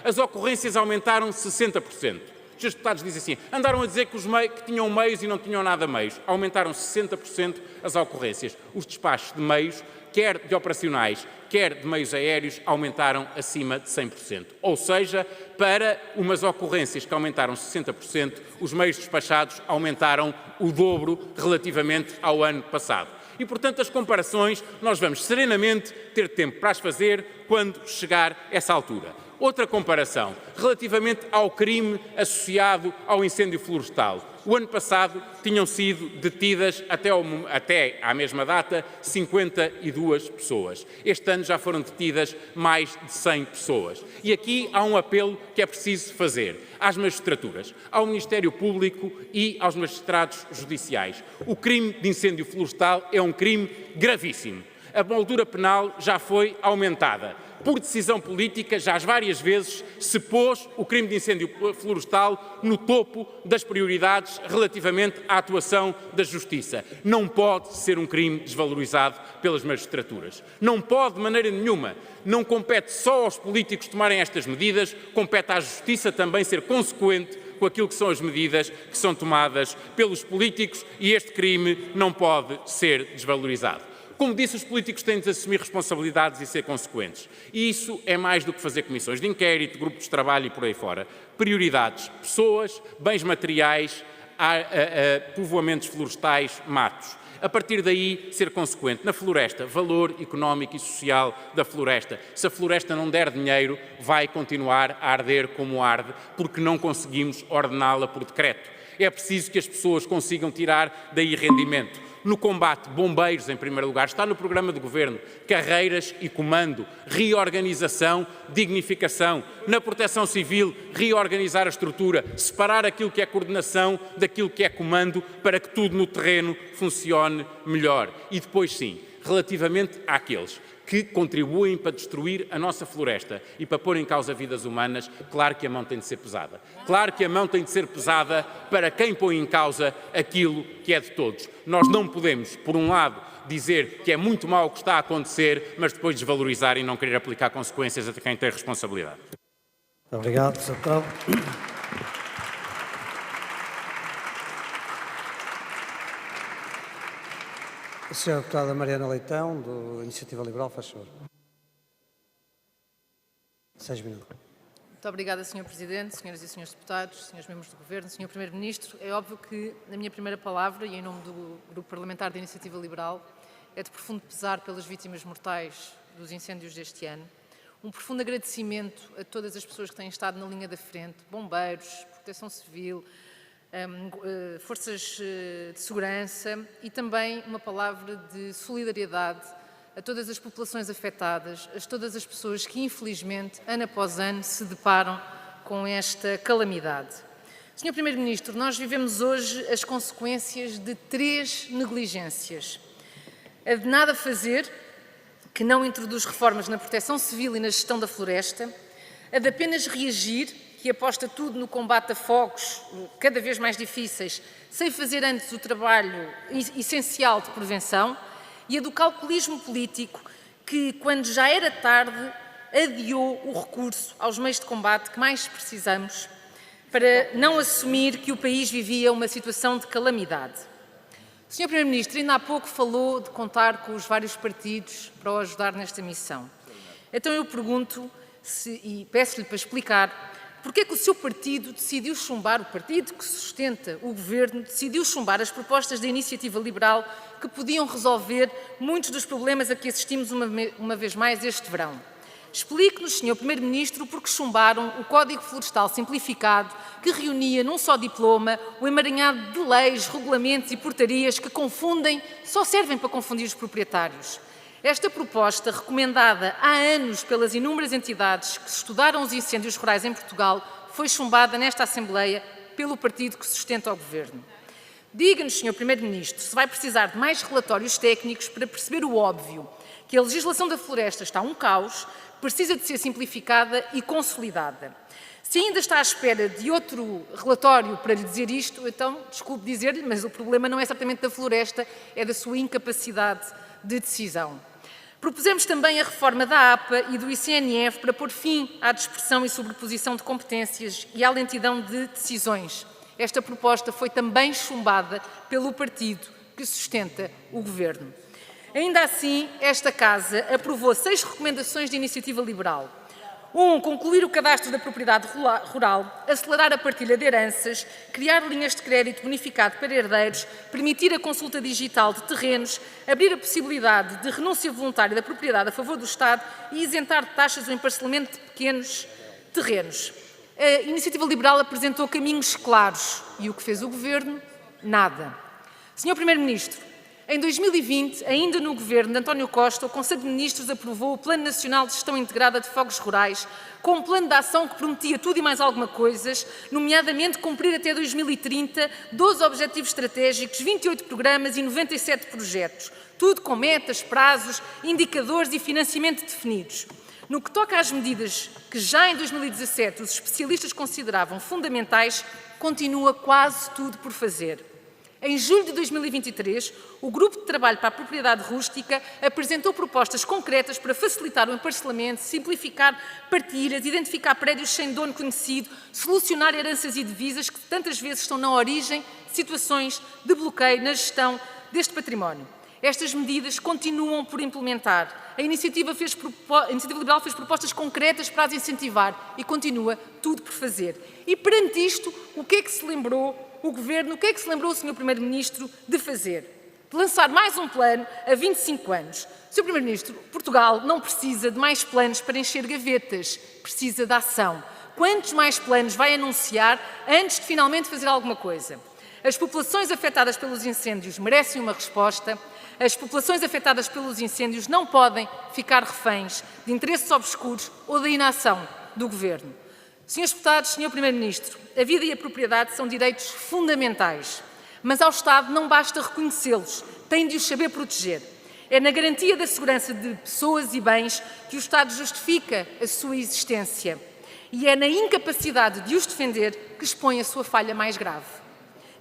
As ocorrências aumentaram 60%. Os senhores deputados dizem assim, andaram a dizer que tinham meios e não tinham nada meios. Aumentaram 60% as ocorrências. Os despachos de meios, quer de operacionais, quer de meios aéreos, aumentaram acima de 100%. Ou seja, para umas ocorrências que aumentaram 60%, os meios despachados aumentaram o dobro relativamente ao ano passado. E, portanto, as comparações nós vamos serenamente ter tempo para as fazer quando chegar essa altura. Outra comparação, relativamente ao crime associado ao incêndio florestal. O ano passado tinham sido detidas, até à mesma data, 52 pessoas. Este ano já foram detidas mais de 100 pessoas. E aqui há um apelo que é preciso fazer às magistraturas, ao Ministério Público e aos magistrados judiciais. O crime de incêndio florestal é um crime gravíssimo. A moldura penal já foi aumentada. Por decisão política, já várias vezes se pôs o crime de incêndio florestal no topo das prioridades relativamente à atuação da Justiça. Não pode ser um crime desvalorizado pelas magistraturas. Não pode, de maneira nenhuma. Não compete só aos políticos tomarem estas medidas, compete à Justiça também ser consequente com aquilo que são as medidas que são tomadas pelos políticos e este crime não pode ser desvalorizado. Como disse, os políticos têm de assumir responsabilidades e ser consequentes. E isso é mais do que fazer comissões de inquérito, grupos de trabalho e por aí fora. Prioridades, pessoas, bens materiais, povoamentos florestais, matos. A partir daí, ser consequente. Na floresta, valor económico e social da floresta. Se a floresta não der dinheiro, vai continuar a arder como arde, porque não conseguimos ordená-la por decreto. É preciso que as pessoas consigam tirar daí rendimento. No combate, bombeiros em primeiro lugar, está no programa de governo, carreiras e comando, reorganização, dignificação. Na proteção civil, reorganizar a estrutura, separar aquilo que é coordenação daquilo que é comando para que tudo no terreno funcione melhor. E depois sim, relativamente àqueles que contribuem para destruir a nossa floresta e para pôr em causa vidas humanas, claro que a mão tem de ser pesada. Claro que a mão tem de ser pesada para quem põe em causa aquilo que é de todos. Nós não podemos, por um lado, dizer que é muito mau o que está a acontecer, mas depois desvalorizar e não querer aplicar consequências a quem tem responsabilidade. Obrigado, Sr. Deputado. A Sra. Deputada Mariana Leitão, do Iniciativa Liberal, faz favor. 6 minutos. Muito obrigada, Sr. Presidente, senhoras e senhores deputados, senhores membros do Governo, Sr. Primeiro-Ministro. É óbvio que, na minha primeira palavra, e em nome do Grupo Parlamentar da Iniciativa Liberal, é de profundo pesar pelas vítimas mortais dos incêndios deste ano. Um profundo agradecimento a todas as pessoas que têm estado na linha da frente, bombeiros, proteção civil, forças de segurança, e também uma palavra de solidariedade a todas as populações afetadas, a todas as pessoas que, infelizmente, ano após ano, se deparam com esta calamidade. Sr. Primeiro-Ministro, nós vivemos hoje as consequências de 3 negligências. A de nada fazer, que não introduz reformas na proteção civil e na gestão da floresta, a de apenas reagir, que aposta tudo no combate a fogos cada vez mais difíceis, sem fazer antes o trabalho essencial de prevenção, e a do calculismo político, que, quando já era tarde, adiou o recurso aos meios de combate que mais precisamos para não assumir que o país vivia uma situação de calamidade. O Sr. Primeiro-Ministro ainda há pouco falou de contar com os vários partidos para o ajudar nesta missão. Então eu pergunto, e peço-lhe para explicar, porque é que o seu partido decidiu chumbar, o partido que sustenta o Governo, decidiu chumbar as propostas da Iniciativa Liberal que podiam resolver muitos dos problemas a que assistimos uma vez mais este verão. Explique-nos, Sr. Primeiro-Ministro, porque chumbaram o Código Florestal Simplificado, que reunia num só diploma o emaranhado de leis, regulamentos e portarias que confundem, só servem para confundir os proprietários. Esta proposta, recomendada há anos pelas inúmeras entidades que estudaram os incêndios rurais em Portugal, foi chumbada nesta Assembleia pelo partido que sustenta o Governo. Diga-nos, Sr. Primeiro-Ministro, se vai precisar de mais relatórios técnicos para perceber o óbvio, que a legislação da floresta está um caos, precisa de ser simplificada e consolidada. Se ainda está à espera de outro relatório para lhe dizer isto, então, desculpe dizer-lhe, mas o problema não é certamente da floresta, é da sua incapacidade de decisão. Propusemos também a reforma da APA e do ICNF para pôr fim à dispersão e sobreposição de competências e à lentidão de decisões. Esta proposta foi também chumbada pelo partido que sustenta o Governo. Ainda assim, esta Casa aprovou 6 recomendações de Iniciativa Liberal. 1. Concluir o cadastro da propriedade rural, acelerar a partilha de heranças, criar linhas de crédito bonificado para herdeiros, permitir a consulta digital de terrenos, abrir a possibilidade de renúncia voluntária da propriedade a favor do Estado e isentar de taxas o emparcelamento de pequenos terrenos. A Iniciativa Liberal apresentou caminhos claros e o que fez o Governo? Nada. Sr. Primeiro-Ministro, em 2020, ainda no Governo de António Costa, o Conselho de Ministros aprovou o Plano Nacional de Gestão Integrada de Fogos Rurais, com um plano de ação que prometia tudo e mais alguma coisa, nomeadamente cumprir até 2030 12 objetivos estratégicos, 28 programas e 97 projetos, tudo com metas, prazos, indicadores e financiamento definidos. No que toca às medidas que já em 2017 os especialistas consideravam fundamentais, continua quase tudo por fazer. Em julho de 2023, o Grupo de Trabalho para a Propriedade Rústica apresentou propostas concretas para facilitar o emparcelamento, simplificar partilhas, identificar prédios sem dono conhecido, solucionar heranças e divisas que tantas vezes estão na origem de situações de bloqueio na gestão deste património. Estas medidas continuam por implementar. A Iniciativa Liberal fez propostas concretas para as incentivar e continua tudo por fazer. E perante isto, o que é que se lembrou o Governo, o que é que se lembrou o Sr. Primeiro-Ministro de fazer? De lançar mais um plano a 25 anos. Sr. Primeiro-Ministro, Portugal não precisa de mais planos para encher gavetas, precisa de ação. Quantos mais planos vai anunciar antes de finalmente fazer alguma coisa? As populações afetadas pelos incêndios merecem uma resposta. As populações afetadas pelos incêndios não podem ficar reféns de interesses obscuros ou da inação do Governo. Senhores deputados, Sr. Primeiro-Ministro, a vida e a propriedade são direitos fundamentais, mas ao Estado não basta reconhecê-los, tem de os saber proteger. É na garantia da segurança de pessoas e bens que o Estado justifica a sua existência e é na incapacidade de os defender que expõe a sua falha mais grave.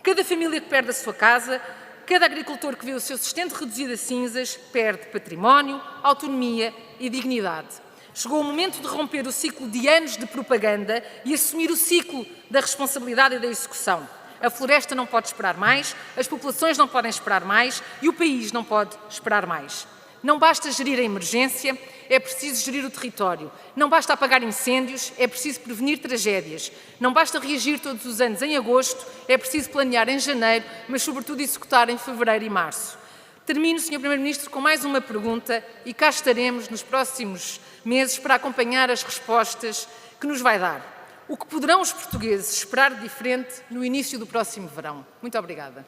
Cada família que perde a sua casa, cada agricultor que vê o seu sustento reduzido a cinzas, perde património, autonomia e dignidade. Chegou o momento de romper o ciclo de anos de propaganda e assumir o ciclo da responsabilidade e da execução. A floresta não pode esperar mais, as populações não podem esperar mais e o país não pode esperar mais. Não basta gerir a emergência, é preciso gerir o território. Não basta apagar incêndios, é preciso prevenir tragédias. Não basta reagir todos os anos em agosto, é preciso planear em janeiro, mas sobretudo executar em fevereiro e março. Termino, Sr. Primeiro-Ministro, com mais uma pergunta e cá estaremos nos próximos meses para acompanhar as respostas que nos vai dar. O que poderão os portugueses esperar de diferente no início do próximo verão? Muito obrigada.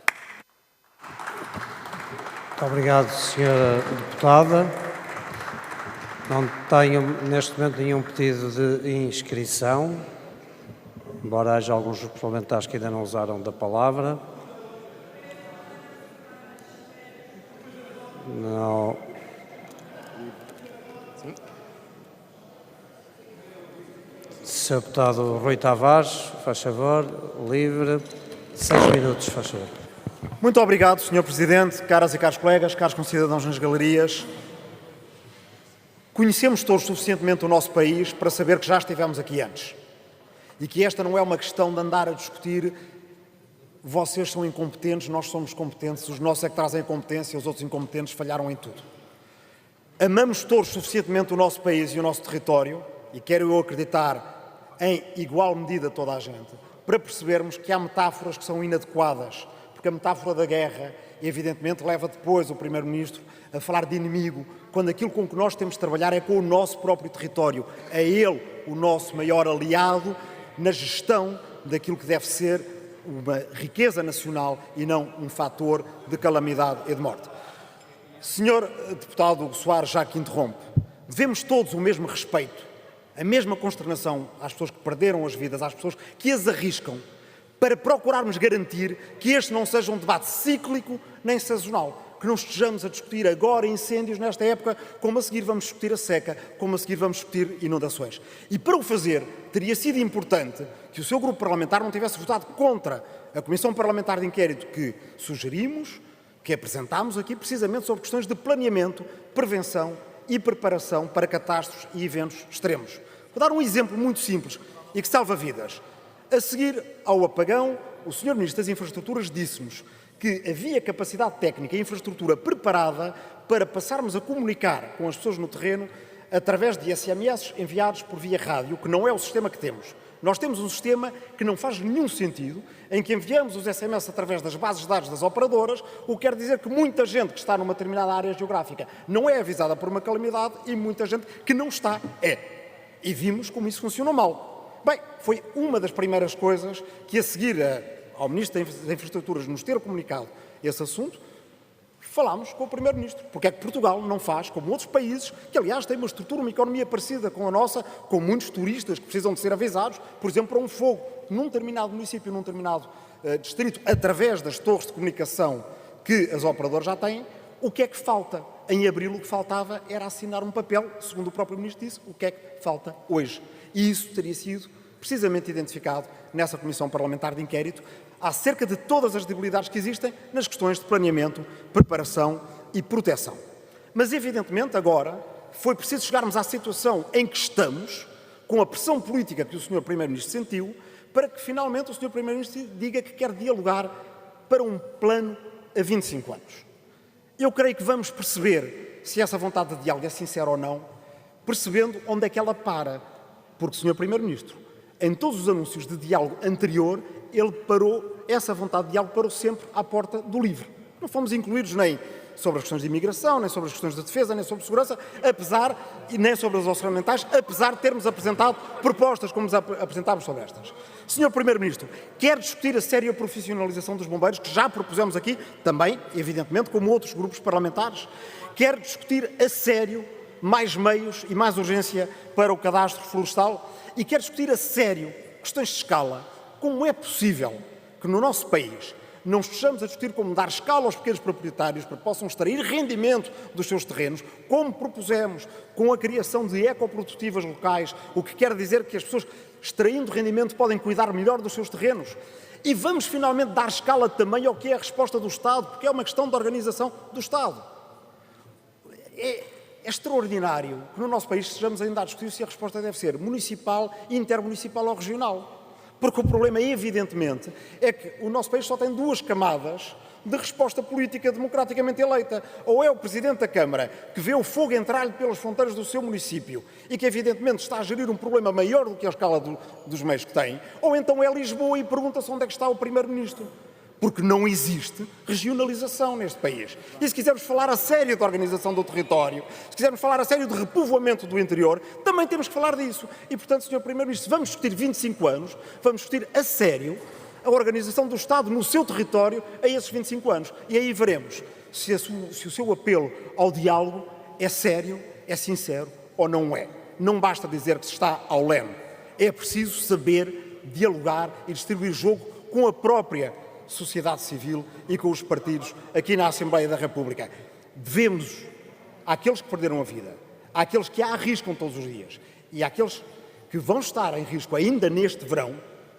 Muito obrigado, Sra. Deputada. Não tenho, neste momento, nenhum pedido de inscrição, embora haja alguns parlamentares que ainda não usaram da palavra. Não. Sr. Deputado Rui Tavares, faz favor, livre. 6 minutos, faz favor. Muito obrigado, Sr. Presidente, caras e caros colegas, caros concidadãos nas galerias. Conhecemos todos suficientemente o nosso país para saber que já estivemos aqui antes. E que esta não é uma questão de andar a discutir vocês são incompetentes, nós somos competentes, os nossos é que trazem a competência, os outros incompetentes falharam em tudo. Amamos todos suficientemente o nosso país e o nosso território, e quero eu acreditar em igual medida toda a gente, para percebermos que há metáforas que são inadequadas, porque a metáfora da guerra, evidentemente, leva depois o Primeiro-Ministro a falar de inimigo, quando aquilo com que nós temos de trabalhar é com o nosso próprio território. É ele o nosso maior aliado na gestão daquilo que deve ser uma riqueza nacional e não um fator de calamidade e de morte. Senhor Deputado Hugo Soares, já que interrompe, devemos todos o mesmo respeito, a mesma consternação às pessoas que perderam as vidas, às pessoas que as arriscam, para procurarmos garantir que este não seja um debate cíclico nem sazonal, que não estejamos a discutir agora incêndios nesta época, como a seguir vamos discutir a seca, como a seguir vamos discutir inundações. E para o fazer, teria sido importante que o seu grupo parlamentar não tivesse votado contra a Comissão Parlamentar de Inquérito que sugerimos, que apresentámos aqui precisamente sobre questões de planeamento, prevenção e preparação para catástrofes e eventos extremos. Vou dar um exemplo muito simples e que salva vidas. A seguir ao apagão, o Sr. Ministro das Infraestruturas disse-nos que havia capacidade técnica e infraestrutura preparada para passarmos a comunicar com as pessoas no terreno através de SMS enviados por via rádio, que não é o sistema que temos. Nós temos um sistema que não faz nenhum sentido, em que enviamos os SMS através das bases de dados das operadoras, o que quer dizer que muita gente que está numa determinada área geográfica não é avisada por uma calamidade e muita gente que não está é. E vimos como isso funcionou mal. Bem, foi uma das primeiras coisas que, a seguir ao Ministro das Infraestruturas nos ter comunicado esse assunto, falámos com o Primeiro-Ministro. Porque é que Portugal não faz, como outros países, que aliás têm uma estrutura, uma economia parecida com a nossa, com muitos turistas que precisam de ser avisados, por exemplo, para um fogo num determinado município, num determinado distrito, através das torres de comunicação que as operadoras já têm. O que é que falta? Em abril o que faltava era assinar um papel, segundo o próprio Ministro disse, o que é que falta hoje. E isso teria sido precisamente identificado nessa Comissão Parlamentar de Inquérito, acerca de todas as debilidades que existem nas questões de planeamento, preparação e proteção. Mas, evidentemente, agora foi preciso chegarmos à situação em que estamos, com a pressão política que o Sr. Primeiro-Ministro sentiu, para que, finalmente, o Sr. Primeiro-Ministro diga que quer dialogar para um plano a 25 anos. Eu creio que vamos perceber se essa vontade de diálogo é sincera ou não, percebendo onde é que ela para. Porque o Sr. Primeiro-Ministro, em todos os anúncios de diálogo anterior, ele parou, essa vontade de diálogo parou sempre à porta do livre. Não fomos incluídos nem sobre as questões de imigração, nem sobre as questões de defesa, nem sobre segurança, nem sobre as orçamentais, apesar de termos apresentado propostas como apresentámos sobre estas. Sr. Primeiro-Ministro, quer discutir a séria e a profissionalização dos bombeiros, que já propusemos aqui, também, evidentemente, como outros grupos parlamentares, quer discutir a sério mais meios e mais urgência para o cadastro florestal e quer discutir a sério questões de escala. Como é possível que no nosso país não estejamos a discutir como dar escala aos pequenos proprietários para que possam extrair rendimento dos seus terrenos, como propusemos com a criação de ecoprodutivas locais, o que quer dizer que as pessoas, extraindo rendimento, podem cuidar melhor dos seus terrenos. E vamos finalmente dar escala também ao que é a resposta do Estado, porque é uma questão de organização do Estado. É extraordinário que no nosso país estejamos ainda a discutir se a resposta deve ser municipal, intermunicipal ou regional. Porque o problema, evidentemente, é que o nosso país só tem duas camadas de resposta política democraticamente eleita. Ou é o Presidente da Câmara que vê o fogo entrar-lhe pelas fronteiras do seu município e que evidentemente está a gerir um problema maior do que a escala dos meios que tem, ou então é Lisboa e pergunta-se onde é que está o Primeiro-Ministro. Porque não existe regionalização neste país. E se quisermos falar a sério de organização do território, se quisermos falar a sério de repovoamento do interior, também temos que falar disso. E, portanto, Sr. Primeiro-Ministro, se vamos discutir 25 anos, vamos discutir a sério a organização do Estado no seu território a esses 25 anos. E aí veremos se o seu apelo ao diálogo é sério, é sincero ou não é. Não basta dizer que se está ao leme. É preciso saber dialogar e distribuir jogo com a própria sociedade civil e com os partidos aqui na Assembleia da República. Devemos, àqueles que perderam a vida, àqueles que a arriscam todos os dias e àqueles que vão estar em risco ainda neste verão,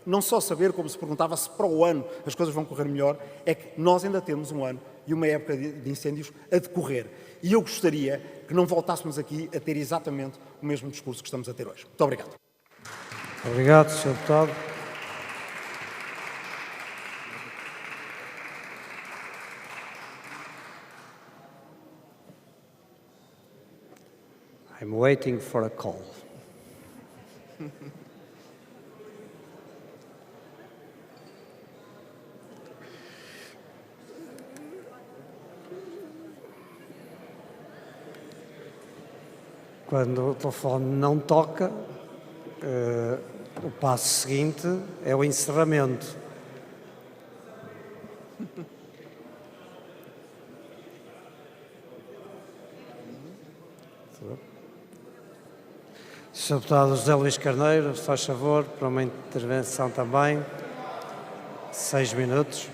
não só saber, como se perguntava, se para o ano as coisas vão correr melhor, é que nós ainda temos um ano e uma época de incêndios a decorrer. E eu gostaria que não voltássemos aqui a ter exatamente o mesmo discurso que estamos a ter hoje. Muito obrigado. Obrigado, Sr. Deputado. I'm waiting for a call. Quando o telefone não toca, o passo seguinte é o encerramento. Sr. Deputado José Luís Carneiro, faz favor, para uma intervenção também. 6 minutos.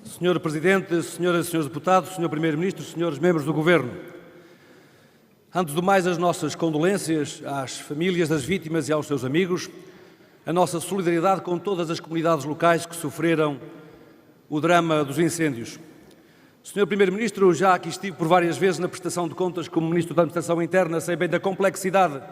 Senhor Presidente, Senhoras e Senhores Deputados, Senhor Primeiro-Ministro, Senhores Membros do Governo, antes de mais as nossas condolências às famílias das vítimas e aos seus amigos, a nossa solidariedade com todas as comunidades locais que sofreram o drama dos incêndios. Senhor Primeiro-Ministro, já aqui estive por várias vezes na prestação de contas como Ministro da Administração Interna, sei bem da complexidade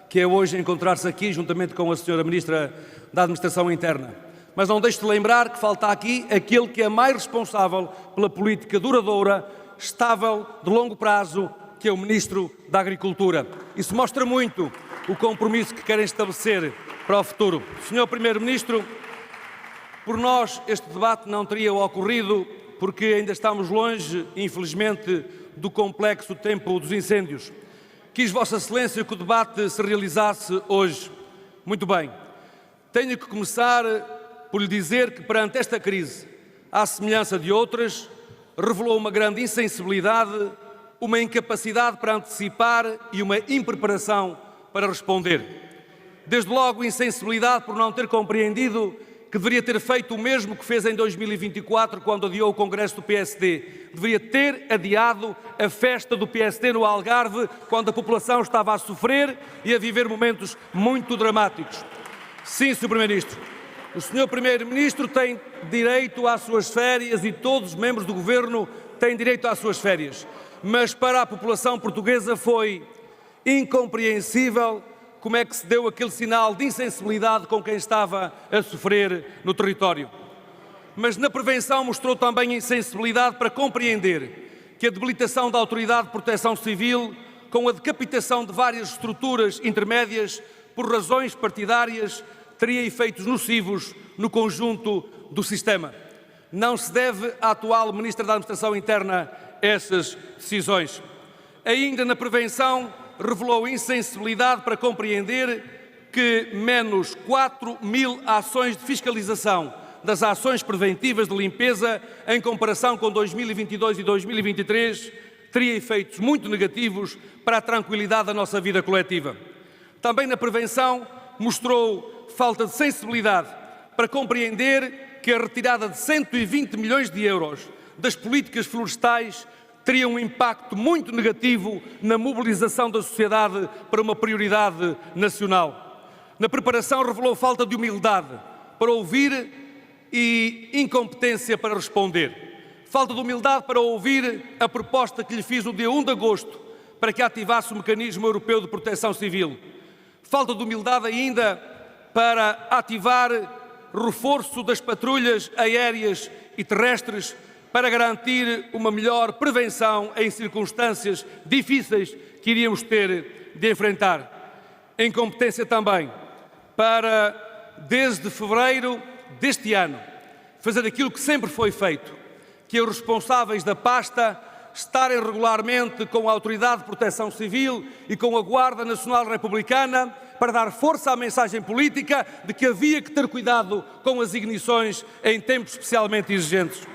que é hoje encontrar-se aqui juntamente com a Senhora Ministra da Administração Interna. Mas não deixe de lembrar que falta aqui aquele que é mais responsável pela política duradoura, estável, de longo prazo, que é o Ministro da Agricultura. Isso mostra muito o compromisso que querem estabelecer para o futuro. Senhor Primeiro-Ministro, por nós este debate não teria ocorrido porque ainda estamos longe, infelizmente, do complexo tempo dos incêndios. Quis Vossa Excelência que o debate se realizasse hoje. Muito bem. Tenho que começar por lhe dizer que perante esta crise, à semelhança de outras, revelou uma grande insensibilidade, uma incapacidade para antecipar e uma impreparação para responder. Desde logo, insensibilidade por não ter compreendido que deveria ter feito o mesmo que fez em 2024, quando adiou o Congresso do PSD. Deveria ter adiado a festa do PSD no Algarve, quando a população estava a sofrer e a viver momentos muito dramáticos. Sim, Sr. Primeiro-Ministro, o Sr. Primeiro-Ministro tem direito às suas férias e todos os membros do Governo têm direito às suas férias. Mas para a população portuguesa foi incompreensível como é que se deu aquele sinal de insensibilidade com quem estava a sofrer no território. Mas na prevenção mostrou também insensibilidade para compreender que a debilitação da Autoridade de Proteção Civil, com a decapitação de várias estruturas intermédias por razões partidárias, teria efeitos nocivos no conjunto do sistema. Não se deve à atual Ministra da Administração Interna essas decisões. Ainda na prevenção, revelou insensibilidade para compreender que menos 4.000 ações de fiscalização das ações preventivas de limpeza, em comparação com 2022 e 2023, teria efeitos muito negativos para a tranquilidade da nossa vida coletiva. Também na prevenção, mostrou falta de sensibilidade para compreender que a retirada de 120 milhões de euros das políticas florestais teria um impacto muito negativo na mobilização da sociedade para uma prioridade nacional. Na preparação revelou falta de humildade para ouvir e incompetência para responder. Falta de humildade para ouvir a proposta que lhe fiz no dia 1 de agosto para que ativasse o Mecanismo Europeu de Proteção Civil. Falta de humildade ainda para ativar reforço das patrulhas aéreas e terrestres para garantir uma melhor prevenção em circunstâncias difíceis que iríamos ter de enfrentar. Incompetência também para, desde fevereiro deste ano, fazer aquilo que sempre foi feito, que é os responsáveis da pasta estarem regularmente com a Autoridade de Proteção Civil e com a Guarda Nacional Republicana para dar força à mensagem política de que havia que ter cuidado com as ignições em tempos especialmente exigentes.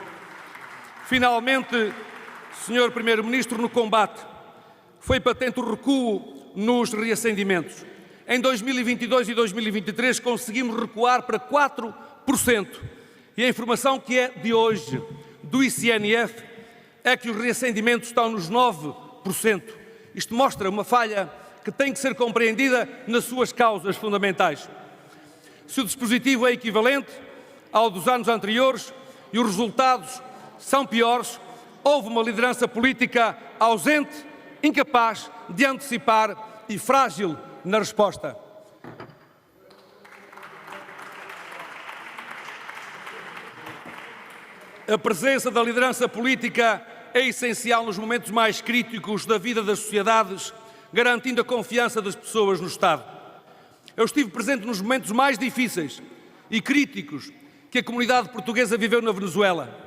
Finalmente, Sr. Primeiro-Ministro, no combate, foi patente o recuo nos reacendimentos. Em 2022 e 2023 conseguimos recuar para 4%. E a informação que é de hoje do ICNF é que os reacendimentos estão nos 9%. Isto mostra uma falha que tem que ser compreendida nas suas causas fundamentais. Se o dispositivo é equivalente ao dos anos anteriores e os resultados são piores, houve uma liderança política ausente, incapaz de antecipar e frágil na resposta. A presença da liderança política é essencial nos momentos mais críticos da vida das sociedades, garantindo a confiança das pessoas no Estado. Eu estive presente nos momentos mais difíceis e críticos que a comunidade portuguesa viveu na Venezuela.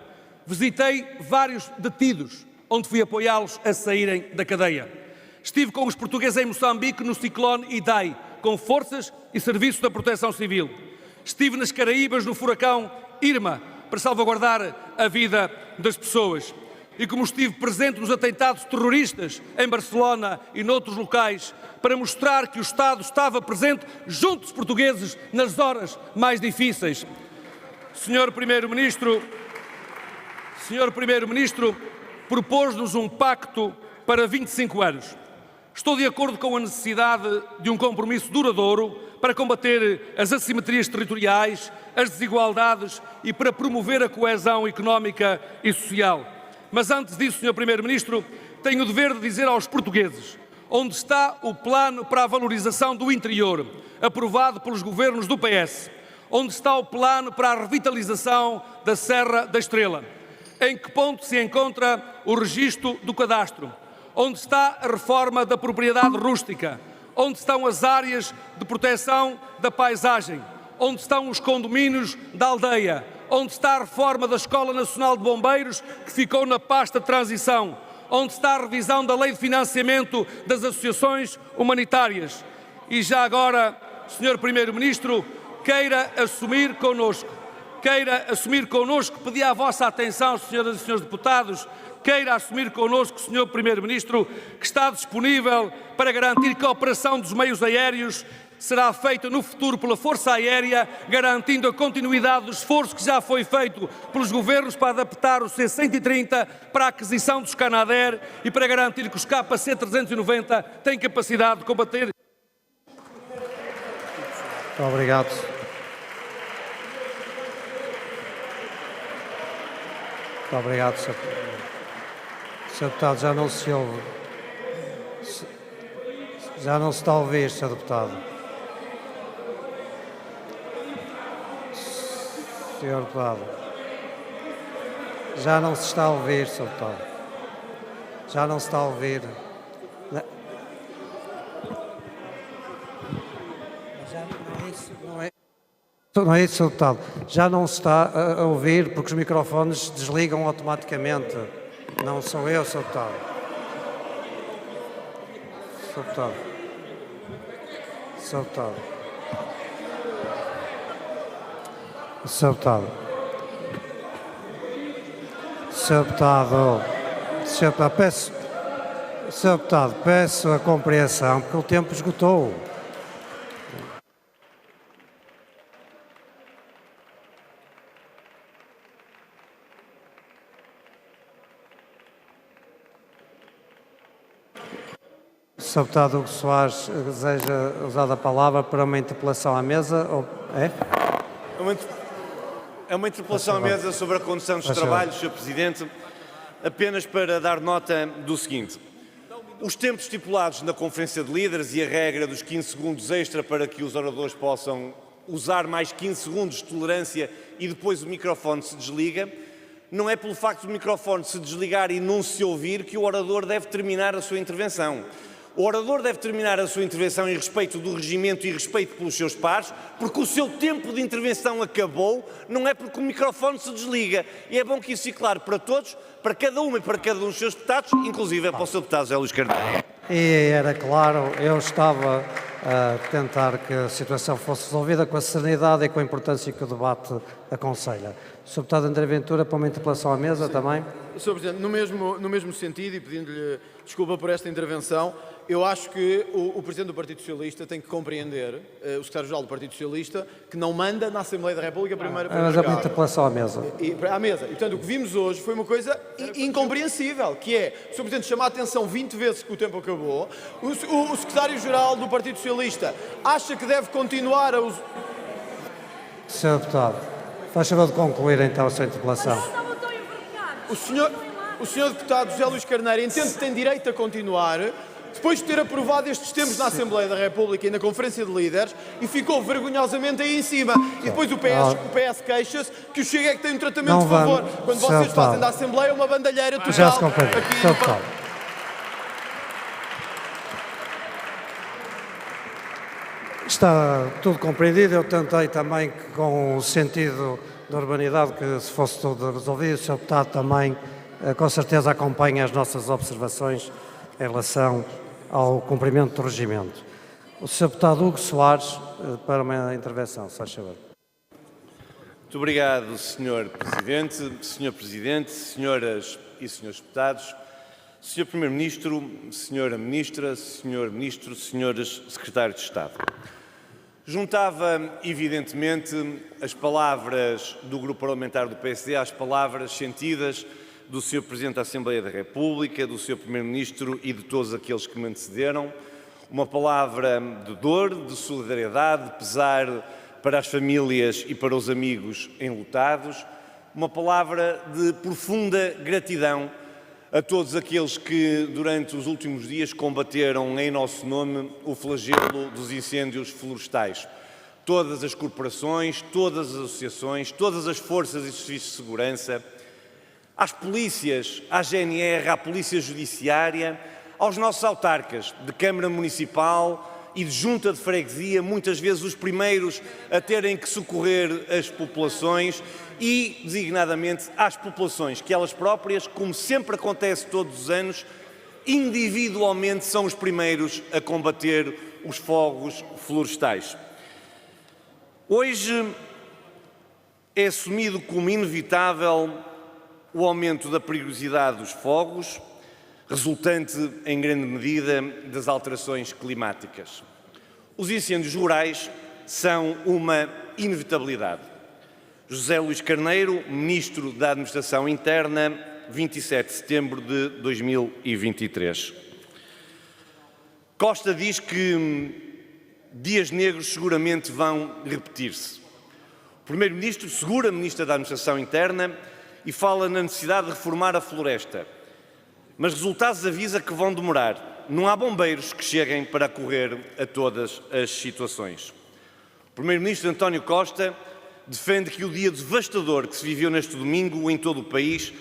Visitei vários detidos, onde fui apoiá-los a saírem da cadeia. Estive com os portugueses em Moçambique no ciclone Idai, com forças e serviços da Proteção Civil. Estive nas Caraíbas no furacão Irma, para salvaguardar a vida das pessoas. E como estive presente nos atentados terroristas em Barcelona e noutros locais, para mostrar que o Estado estava presente junto dos portugueses nas horas mais difíceis. Sr. Primeiro-Ministro propôs-nos um pacto para 25 anos. Estou de acordo com a necessidade de um compromisso duradouro para combater as assimetrias territoriais, as desigualdades e para promover a coesão económica e social. Mas antes disso, Sr. Primeiro-Ministro, tenho o dever de dizer aos portugueses onde está o plano para a valorização do interior, aprovado pelos governos do PS? Onde está o plano para a revitalização da Serra da Estrela? Em que ponto se encontra o registro do cadastro? Onde está a reforma da propriedade rústica? Onde estão as áreas de proteção da paisagem? Onde estão os condomínios da aldeia? Onde está a reforma da Escola Nacional de Bombeiros, que ficou na pasta de transição? Onde está a revisão da Lei de Financiamento das Associações Humanitárias? E já agora, Sr. Primeiro-Ministro, queira assumir connosco, pedir a vossa atenção, senhoras e senhores deputados, queira assumir connosco, Sr. Primeiro-Ministro, que está disponível para garantir que a operação dos meios aéreos será feita no futuro pela Força Aérea, garantindo a continuidade do esforço que já foi feito pelos governos para adaptar o C-130 para a aquisição dos Canadair e para garantir que os KC-390 têm capacidade de combater. Muito obrigado. Muito obrigado, Sr. Deputado. Já não se ouve. Já não se está a ouvir, Sr. Deputado. Sr. Deputado. Já não se está a ouvir, Sr. Deputado. Já não se está a ouvir. Não é isso, Sr. Deputado. Já não se está a ouvir porque os microfones desligam automaticamente. Não sou eu, Sr. Deputado. Sr. Deputado. Sr. Deputado. Sr. Deputado. Sr. Deputado. Sr. Deputado, peço a compreensão porque o tempo esgotou. Sr. Deputado Hugo Soares deseja usar a palavra para uma interpelação à mesa? Ou... É? É uma interpelação à mesa sobre a condução dos trabalhos, Sr. Presidente, apenas para dar nota do seguinte. Os tempos estipulados na Conferência de Líderes e a regra dos 15 segundos extra para que os oradores possam usar mais 15 segundos de tolerância e depois o microfone se desliga, não é pelo facto do microfone se desligar e não se ouvir que o orador deve terminar a sua intervenção. O orador deve terminar a sua intervenção em respeito do regimento e respeito pelos seus pares, porque o seu tempo de intervenção acabou, não é porque o microfone se desliga. E é bom que isso fique claro para todos, para cada uma e para cada um dos seus deputados, inclusive para o seu deputado José Luís Carneiro. E era claro, eu estava a tentar que a situação fosse resolvida com a serenidade e com a importância que o debate aconselha. Sr. Deputado André Ventura, para uma interpelação à mesa também. Sr. Presidente, no mesmo sentido e pedindo-lhe desculpa por esta intervenção, eu acho que o Presidente do Partido Socialista tem que compreender, o Secretário-Geral do Partido Socialista, que não manda na Assembleia da República primeiro para Mas é uma interpelação à mesa. à mesa. E, portanto, o que vimos hoje foi uma coisa incompreensível, que é o Sr. Presidente chamar a atenção 20 vezes que o tempo acabou, o Secretário-Geral do Partido Socialista acha que deve continuar a usar... Sr. Deputado, faz favor de concluir então a sua interpelação. O senhor Deputado José Luís Carneiro entende que tem direito a continuar, depois de ter aprovado estes tempos na Assembleia da República e na Conferência de Líderes, e ficou vergonhosamente aí em cima. E depois o PS queixa-se que o Chega é que tem um tratamento de favor. Quando vocês fazem da Assembleia uma bandalheira total. Já se compreendeu. Sr. Deputado. Está tudo compreendido. Eu tentei também que, com o sentido da urbanidade, que se fosse tudo resolvido, o Sr. Deputado também, com certeza, acompanha as nossas observações em relação ao cumprimento do regimento. O Sr. Deputado Hugo Soares, para uma intervenção, se faz favor. Muito obrigado, Sr. Presidente, Sr. Presidente, senhoras e senhores deputados, Sr. Primeiro-Ministro, Sra. Ministra, Sr. Ministro, senhores Secretários de Estado. Juntava, evidentemente, as palavras do Grupo Parlamentar do PSD às palavras sentidas do Sr. Presidente da Assembleia da República, do Sr. Primeiro-Ministro e de todos aqueles que me antecederam. Uma palavra de dor, de solidariedade, de pesar para as famílias e para os amigos enlutados. Uma palavra de profunda gratidão a todos aqueles que, durante os últimos dias, combateram em nosso nome o flagelo dos incêndios florestais. Todas as corporações, todas as associações, todas as forças e serviços de segurança, às polícias, à GNR, à Polícia Judiciária, aos nossos autarcas de Câmara Municipal e de Junta de Freguesia, muitas vezes os primeiros a terem que socorrer as populações e, designadamente, às populações que elas próprias, como sempre acontece todos os anos, individualmente são os primeiros a combater os fogos florestais. Hoje é assumido como inevitável o aumento da perigosidade dos fogos, resultante, em grande medida, das alterações climáticas. Os incêndios rurais são uma inevitabilidade. José Luís Carneiro, Ministro da Administração Interna, 27 de setembro de 2023. Costa diz que dias negros seguramente vão repetir-se. O Primeiro-Ministro segura a Ministra da Administração Interna e fala na necessidade de reformar a floresta. Mas resultados avisa que vão demorar. Não há bombeiros que cheguem para acorrer a todas as situações. O Primeiro-Ministro António Costa defende que o dia devastador que se viveu neste domingo em todo o país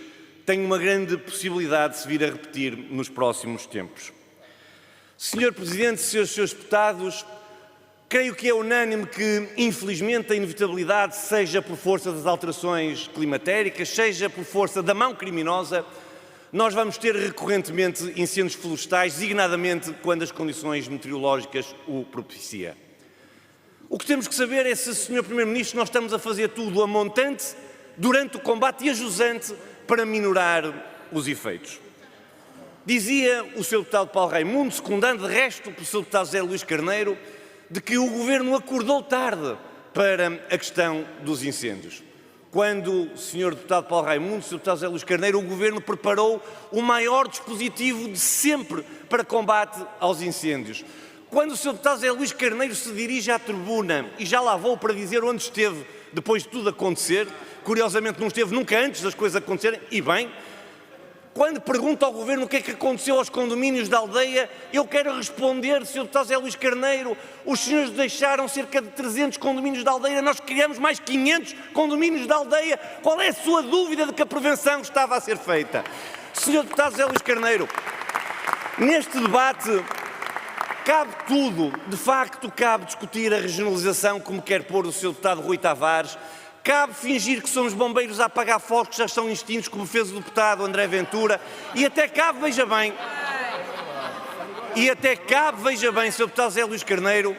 tem uma grande possibilidade de se vir a repetir nos próximos tempos. Senhor Presidente, senhores deputados, creio que é unânime que, infelizmente, a inevitabilidade, seja por força das alterações climatéricas, seja por força da mão criminosa, nós vamos ter recorrentemente incêndios florestais, designadamente quando as condições meteorológicas o propiciam. O que temos que saber é se, Sr. Primeiro-Ministro, nós estamos a fazer tudo a montante, durante o combate e a jusante para minorar os efeitos. Dizia o Sr. Deputado Paulo Raimundo, secundando de resto pelo Sr. Deputado José Luís Carneiro, de que o Governo acordou tarde para a questão dos incêndios. Quando o Sr. Deputado Paulo Raimundo, o Sr. Deputado José Luís Carneiro, o Governo preparou o maior dispositivo de sempre para combate aos incêndios. Quando o Sr. Deputado José Luís Carneiro se dirige à tribuna, e já lá vou para dizer onde esteve depois de tudo acontecer. Curiosamente não esteve nunca antes das coisas acontecerem, e bem. Quando pergunto ao Governo o que é que aconteceu aos condomínios da aldeia, eu quero responder, Sr. Deputado José Luís Carneiro, os senhores deixaram cerca de 300 condomínios da aldeia, nós criamos mais 500 condomínios da aldeia. Qual é a sua dúvida de que a prevenção estava a ser feita? Sr. Deputado José Luís Carneiro, neste debate cabe tudo, de facto cabe discutir a regionalização como quer pôr o Sr. Deputado Rui Tavares. Cabe fingir que somos bombeiros a apagar fogos que já estão extintos, como fez o deputado André Ventura, e até cabe, veja bem, Sr. Deputado José Luís Carneiro,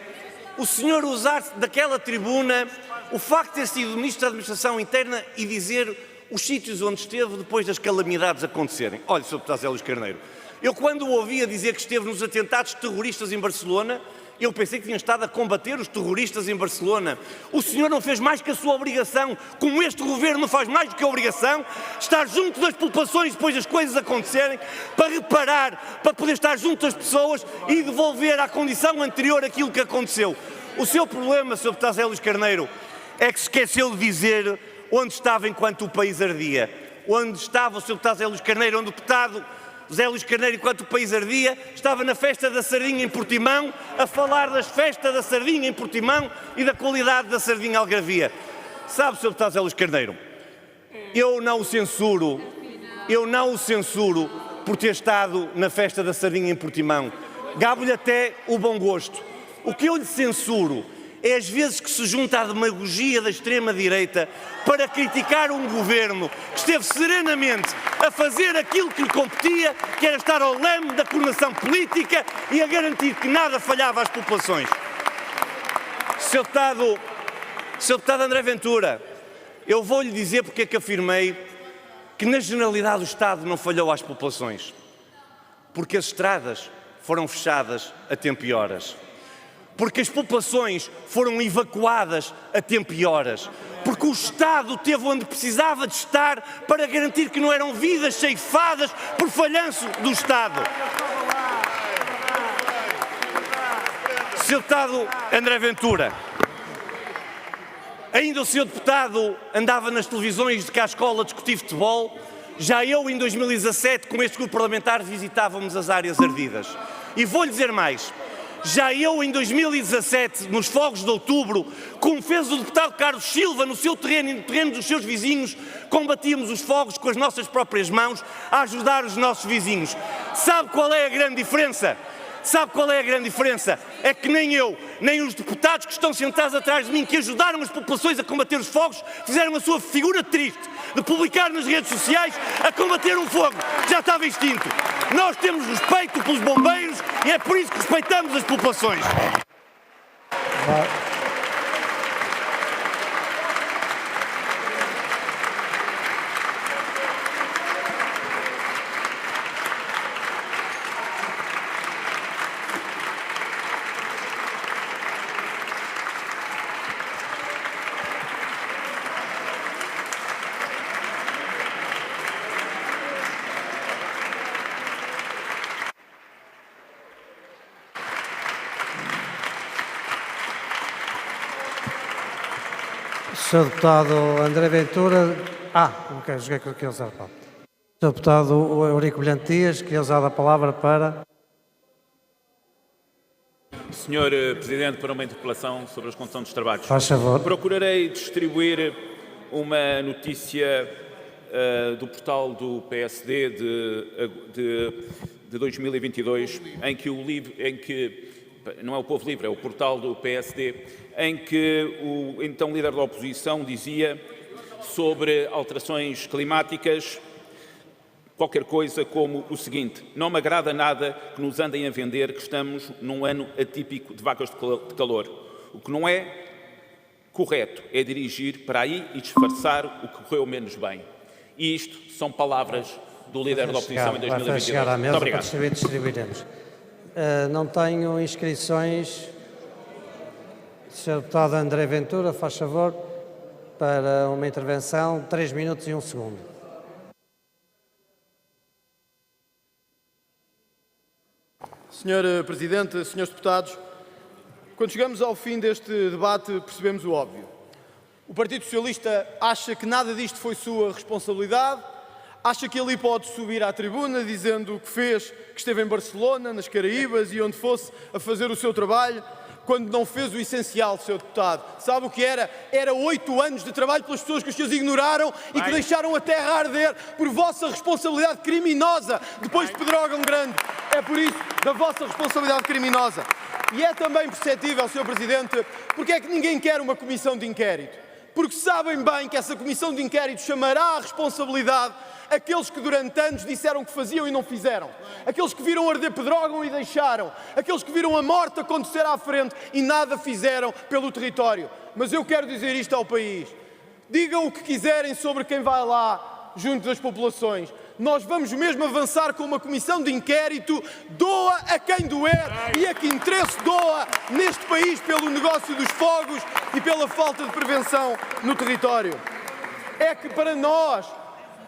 o senhor usar-se daquela tribuna, o facto de ter sido Ministro da Administração Interna e dizer os sítios onde esteve depois das calamidades acontecerem. Olha, Sr. Deputado José Luís Carneiro, eu quando o ouvia dizer que esteve nos atentados terroristas em Barcelona, eu pensei que tinha estado a combater os terroristas em Barcelona. O senhor não fez mais que a sua obrigação, como este Governo não faz mais do que a obrigação, estar junto das populações depois das coisas acontecerem, para reparar, para poder estar junto das pessoas e devolver à condição anterior aquilo que aconteceu. O seu problema, Sr. Deputado José Luís Carneiro, é que se esqueceu de dizer onde estava enquanto o país ardia. Onde estava o Sr. Deputado José Luís Carneiro, onde o deputado José Luís Carneiro, enquanto o país ardia, estava na festa da sardinha em Portimão, a falar das festas da sardinha em Portimão e da qualidade da sardinha algarvia. Sabe, Sr. Deputado José Luís Carneiro, eu não o censuro por ter estado na festa da sardinha em Portimão. Gabo-lhe até o bom gosto. O que eu lhe censuro é as vezes que se junta à demagogia da extrema-direita para criticar um governo que esteve serenamente a fazer aquilo que lhe competia, que era estar ao leme da coordenação política e a garantir que nada falhava às populações. Sr. Deputado André Ventura, eu vou-lhe dizer porque é que afirmei que na generalidade o Estado não falhou às populações. Porque as estradas foram fechadas a tempo e horas. Porque as populações foram evacuadas a tempo e horas. Porque o Estado esteve onde precisava de estar para garantir que não eram vidas ceifadas por falhanço do Estado. Sr. Deputado André Ventura, ainda o Sr. Deputado andava nas televisões de cá à escola a discutir futebol, já eu em 2017 com este grupo parlamentar visitávamos as áreas ardidas. E vou-lhe dizer mais. Já eu, em 2017, nos fogos de outubro, como fez o deputado Carlos Silva no seu terreno e no terreno dos seus vizinhos, combatíamos os fogos com as nossas próprias mãos a ajudar os nossos vizinhos. Sabe qual é a grande diferença? Sabe qual é a grande diferença? É que nem eu, nem os deputados que estão sentados atrás de mim, que ajudaram as populações a combater os fogos, fizeram a sua figura triste de publicar nas redes sociais a combater um fogo que já estava extinto. Nós temos respeito pelos bombeiros e é por isso que respeitamos as populações. Sr. Deputado André Ventura. Joguei com aquele usar a palavra. Sr. Deputado Eurico Brilhante Dias, que usar a palavra para. Senhor Presidente, para uma interpelação sobre a condução dos trabalhos. Faz favor. Procurarei distribuir uma notícia do portal do PSD de 2022, em que não é o Povo Livre, é o portal do PSD, em que o então líder da oposição dizia sobre alterações climáticas qualquer coisa como o seguinte: não me agrada nada que nos andem a vender que estamos num ano atípico de vagas de calor. O que não é correto é dirigir para aí e disfarçar o que correu menos bem. E isto são palavras do líder da oposição em 2022. Vai chegar à mesa. Muito obrigado. Para distribuiremos. Não tenho inscrições. Sr. Deputado André Ventura, faz favor, para uma intervenção, 3 minutos e 1 segundo. Sr. Presidente, Srs. Deputados, quando chegamos ao fim deste debate percebemos o óbvio. O Partido Socialista acha que nada disto foi sua responsabilidade, acha que ali pode subir à tribuna dizendo o que fez, que esteve em Barcelona, nas Caraíbas e onde fosse a fazer o seu trabalho, quando não fez o essencial, Sr. Deputado. Sabe o que era? Era 8 anos de trabalho pelas pessoas que os ignoraram e que deixaram a terra a arder por vossa responsabilidade criminosa depois de Pedrógão Grande. É por isso da vossa responsabilidade criminosa. E é também perceptível, Sr. Presidente, porque é que ninguém quer uma comissão de inquérito. Porque sabem bem que essa comissão de inquérito chamará à responsabilidade aqueles que durante anos disseram que faziam e não fizeram, aqueles que viram arder Pedrógão e deixaram, aqueles que viram a morte acontecer à frente e nada fizeram pelo território. Mas eu quero dizer isto ao país. Digam o que quiserem sobre quem vai lá junto das populações. Nós vamos mesmo avançar com uma comissão de inquérito, doa a quem doer e a que interesse doa neste país pelo negócio dos fogos e pela falta de prevenção no território. É que para nós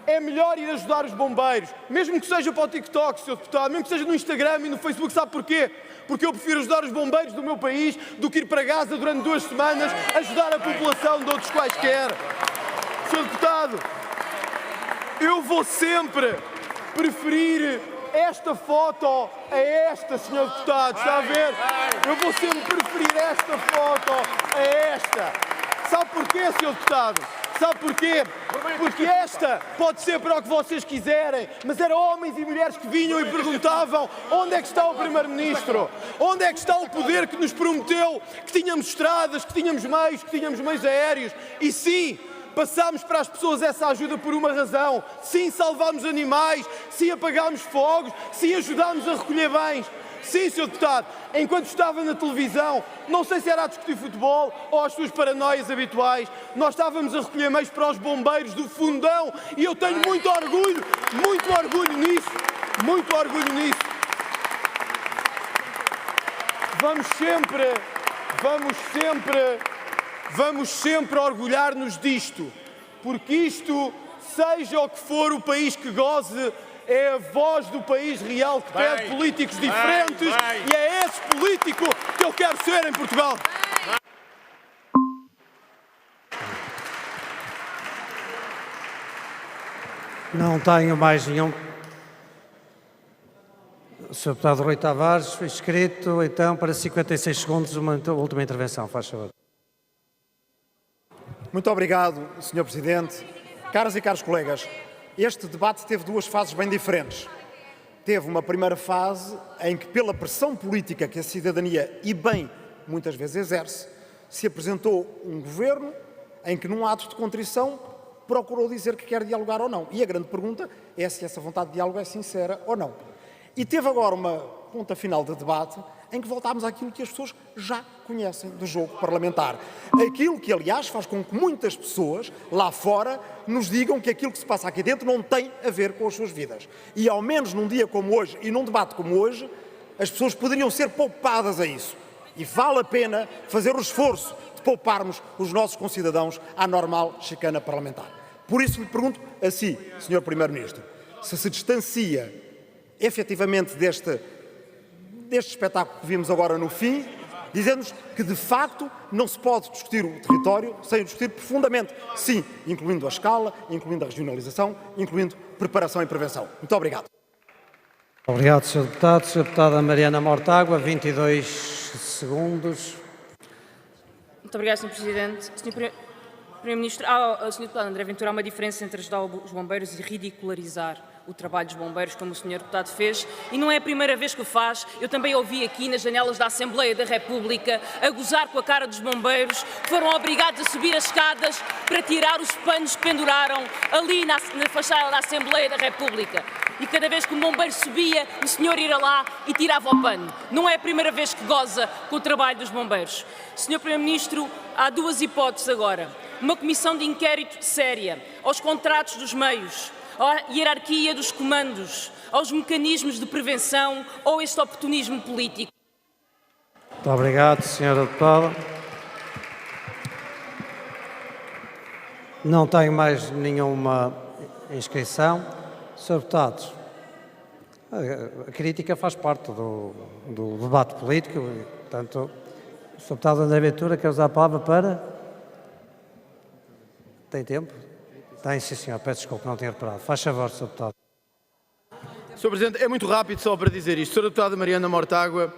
é melhor ir ajudar os bombeiros, mesmo que seja para o TikTok, Sr. Deputado, mesmo que seja no Instagram e no Facebook. Sabe porquê? Porque eu prefiro ajudar os bombeiros do meu país do que ir para Gaza durante 2 semanas ajudar a população de outros quaisquer. Sr. Deputado, eu vou sempre preferir esta foto a esta, Sr. Deputado, está a ver? Eu vou sempre preferir esta foto a esta. Sabe porquê, Sr. Deputado? Sabe porquê? Porque esta pode ser para o que vocês quiserem, mas eram homens e mulheres que vinham e perguntavam onde é que está o Primeiro-Ministro? Onde é que está o poder que nos prometeu que tínhamos estradas, que tínhamos meios aéreos? E sim, passámos para as pessoas essa ajuda por uma razão. Sim, salvámos animais, sim, apagámos fogos, sim, ajudámos a recolher bens. Sim, Sr. Deputado, enquanto estava na televisão, não sei se era a discutir futebol ou as suas paranoias habituais, nós estávamos a recolher meios para os bombeiros do Fundão e eu tenho muito orgulho nisso, muito orgulho nisso. Vamos sempre orgulhar-nos disto, porque isto, seja o que for o país que goze, é a voz do país real que pede políticos diferentes e é esse político que eu quero ser em Portugal. Não tenho mais nenhum. O Sr. Deputado Rui Tavares foi inscrito, então, para 56 segundos, uma última intervenção. Faz favor. Muito obrigado, Sr. Presidente. Caras e caros colegas, este debate teve 2 fases bem diferentes. Teve uma primeira fase em que, pela pressão política que a cidadania, e bem, muitas vezes exerce, se apresentou um governo em que, num ato de contrição, procurou dizer que quer dialogar ou não. E a grande pergunta é se essa vontade de diálogo é sincera ou não. E teve agora uma ponta final de debate em que voltámos àquilo que as pessoas já conhecem do jogo parlamentar. Aquilo que, aliás, faz com que muitas pessoas lá fora nos digam que aquilo que se passa aqui dentro não tem a ver com as suas vidas. E, ao menos num dia como hoje e num debate como hoje, as pessoas poderiam ser poupadas a isso. E vale a pena fazer o esforço de pouparmos os nossos concidadãos à normal chicana parlamentar. Por isso lhe pergunto a si, Sr. Primeiro-Ministro, se distancia efetivamente deste espetáculo que vimos agora no fim, dizendo-nos que, de facto, não se pode discutir o território sem o discutir profundamente, sim, incluindo a escala, incluindo a regionalização, incluindo preparação e prevenção. Muito obrigado. Obrigado, Sr. Deputado. Sra. Deputada Mariana Mortágua, 22 segundos. Muito obrigado, Sr. Presidente. Sr. Primeiro-Ministro, Sr. Deputado André Ventura, há uma diferença entre ajudar os bombeiros e ridicularizar o trabalho dos bombeiros, como o Sr. Deputado fez, e não é a primeira vez que o faz. Eu também ouvi aqui nas janelas da Assembleia da República a gozar com a cara dos bombeiros, que foram obrigados a subir as escadas para tirar os panos que penduraram ali na fachada da Assembleia da República. E cada vez que um bombeiro subia, o senhor ia lá e tirava o pano. Não é a primeira vez que goza com o trabalho dos bombeiros. Sr. Primeiro-Ministro, há 2 hipóteses agora. Uma comissão de inquérito séria aos contratos dos meios, à hierarquia dos comandos, aos mecanismos de prevenção ou este oportunismo político. Muito obrigado, Sra. Deputada. Não tenho mais nenhuma inscrição. Sr. Deputado, a crítica faz parte do debate político e, portanto, o Sr. Deputado André Ventura quer usar a palavra para... Tem tempo? Tem, sim, senhor. Peço desculpa, não tinha reparado. Faz favor, Sr. Deputado. Sr. Presidente, é muito rápido só para dizer isto. Sra. Deputada Mariana Mortágua,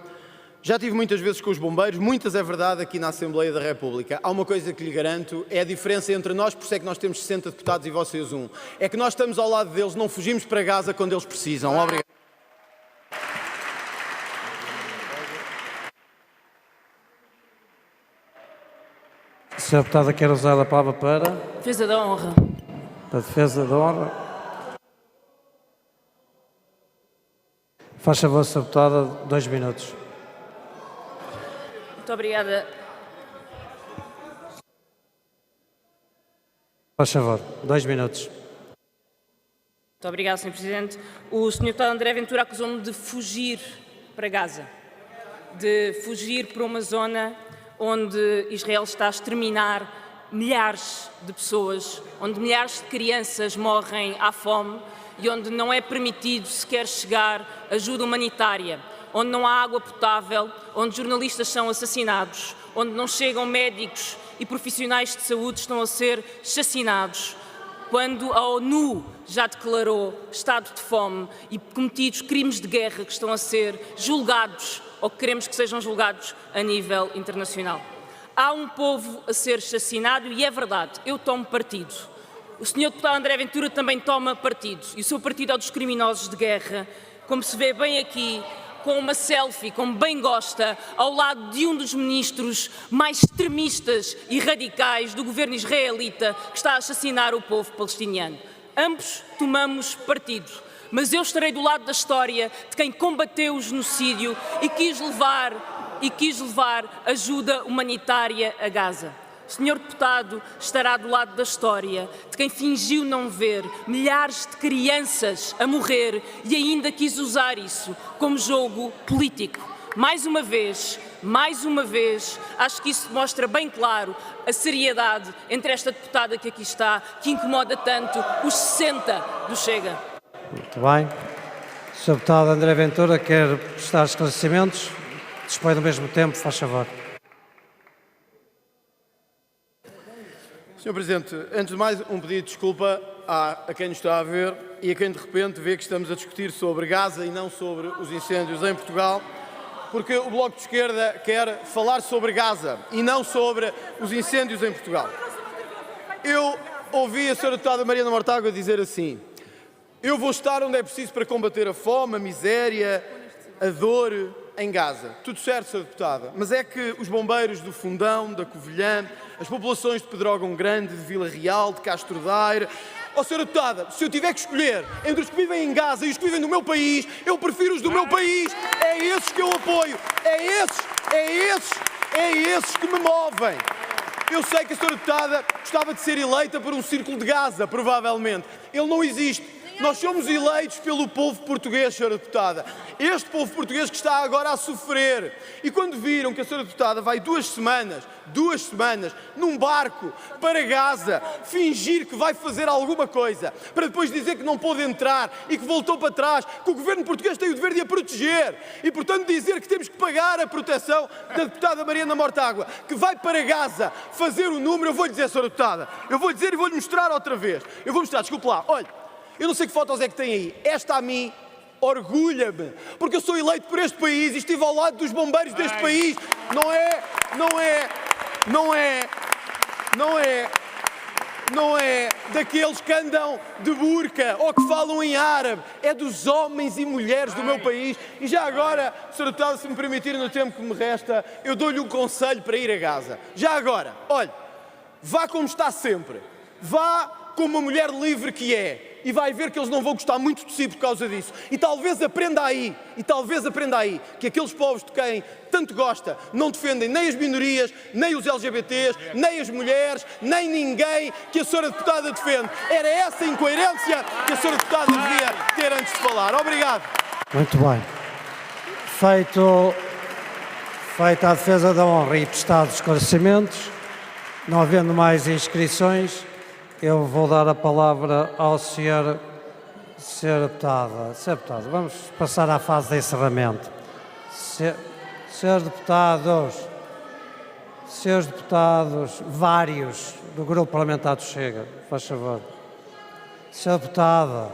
já tive muitas vezes com os bombeiros, muitas é verdade aqui na Assembleia da República. Há uma coisa que lhe garanto, é a diferença entre nós, por isso é que nós temos 60 deputados e vocês um. É que nós estamos ao lado deles, não fugimos para Gaza quando eles precisam. Obrigado. Sra. Deputada quer usar a palavra para Defesa da honra. a defesa da honra. Faz favor, Sra. Deputada, 2 minutos. Muito obrigada. Faz favor, 2 minutos. Muito obrigada, Sr. Presidente. O Sr. Deputado André Ventura acusou-me de fugir para Gaza, de fugir para uma zona onde Israel está a exterminar milhares de pessoas, onde milhares de crianças morrem à fome e onde não é permitido sequer chegar ajuda humanitária, onde não há água potável, onde jornalistas são assassinados, onde não chegam médicos e profissionais de saúde estão a ser assassinados, quando a ONU já declarou estado de fome e cometidos crimes de guerra que estão a ser julgados ou que queremos que sejam julgados a nível internacional. Há um povo a ser assassinado e é verdade, eu tomo partido. O Sr. Deputado André Ventura também toma partido e o seu partido é o dos criminosos de guerra, como se vê bem aqui, com uma selfie, como bem gosta, ao lado de um dos ministros mais extremistas e radicais do governo israelita que está a assassinar o povo palestiniano. Ambos tomamos partido, mas eu estarei do lado da história de quem combateu o genocídio e quis levar ajuda humanitária a Gaza. O Sr. Deputado estará do lado da história de quem fingiu não ver milhares de crianças a morrer e ainda quis usar isso como jogo político. Mais uma vez, acho que isso mostra bem claro a seriedade entre esta deputada que aqui está, que incomoda tanto os 60 do Chega. Muito bem. O Sr. Deputado André Ventura quer prestar esclarecimentos. Dispõe do mesmo tempo, faz favor. Sr. Presidente, antes de mais, um pedido de desculpa a quem nos está a ver e a quem de repente vê que estamos a discutir sobre Gaza e não sobre os incêndios em Portugal, porque o Bloco de Esquerda quer falar sobre Gaza e não sobre os incêndios em Portugal. Eu ouvi a Sra. Deputada Mariana Mortágua dizer assim: eu vou estar onde é preciso para combater a fome, a miséria, a dor em Gaza. Tudo certo, Sra. Deputada, mas é que os bombeiros do Fundão, da Covilhã, as populações de Pedrógão Grande, de Vila Real, de Castro Daire... Oh, Sra. Deputada, se eu tiver que escolher entre os que vivem em Gaza e os que vivem no meu país, eu prefiro os do meu país. É esses que eu apoio. É esses que me movem. Eu sei que a Sra. Deputada gostava de ser eleita por um círculo de Gaza, provavelmente. Ele não existe. Nós somos eleitos pelo povo português, Sra. Deputada. Este povo português que está agora a sofrer. E quando viram que a Sra. Deputada vai 2 semanas, num barco para Gaza, fingir que vai fazer alguma coisa, para depois dizer que não pôde entrar e que voltou para trás, que o governo português tem o dever de a proteger e, portanto, dizer que temos que pagar a proteção da deputada Mariana Mortágua, que vai para Gaza fazer o número, eu vou-lhe dizer, Sra. Deputada, eu vou-lhe dizer e vou-lhe mostrar outra vez. Eu vou mostrar, desculpe lá, olha, eu não sei que fotos é que tem aí. Esta a mim orgulha-me, porque eu sou eleito por este país e estive ao lado dos bombeiros deste país. Não é daqueles que andam de burca ou que falam em árabe. É dos homens e mulheres do meu país. E já agora, Sra. Deputada, se me permitir, no tempo que me resta, eu dou-lhe um conselho para ir a Gaza. Já agora, olha, vá como está sempre. Vá como uma mulher livre que é. E vai ver que eles não vão gostar muito de si por causa disso. E talvez aprenda aí, que aqueles povos de quem tanto gosta não defendem nem as minorias, nem os LGBTs, nem as mulheres, nem ninguém que a Sra. Deputada defende. Era essa incoerência que a Sra. Deputada devia ter antes de falar. Obrigado. Muito bem. Feita a defesa da honra e prestados esclarecimentos, não havendo mais inscrições, eu vou dar a palavra ao Sr. Deputado. Sr. Deputado, vamos passar à fase de encerramento. Sr. Deputados, Senhores deputados, vários do grupo parlamentar do Chega, faz favor. Senhora deputada.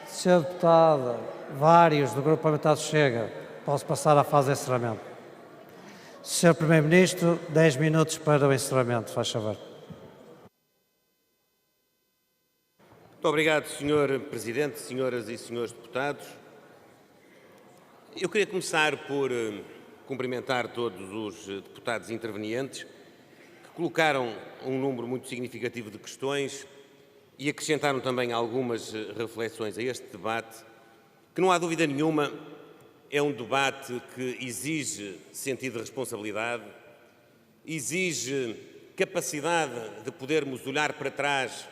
Senhora deputada, vários do grupo parlamentar do Chega. Posso passar à fase de encerramento. Senhor Primeiro-Ministro, 10 minutos para o encerramento, faz favor. Muito obrigado, Sr. Presidente, senhoras e senhores deputados. Eu queria começar por cumprimentar todos os deputados intervenientes que colocaram um número muito significativo de questões e acrescentaram também algumas reflexões a este debate, que não há dúvida nenhuma é um debate que exige sentido de responsabilidade, exige capacidade de podermos olhar para trás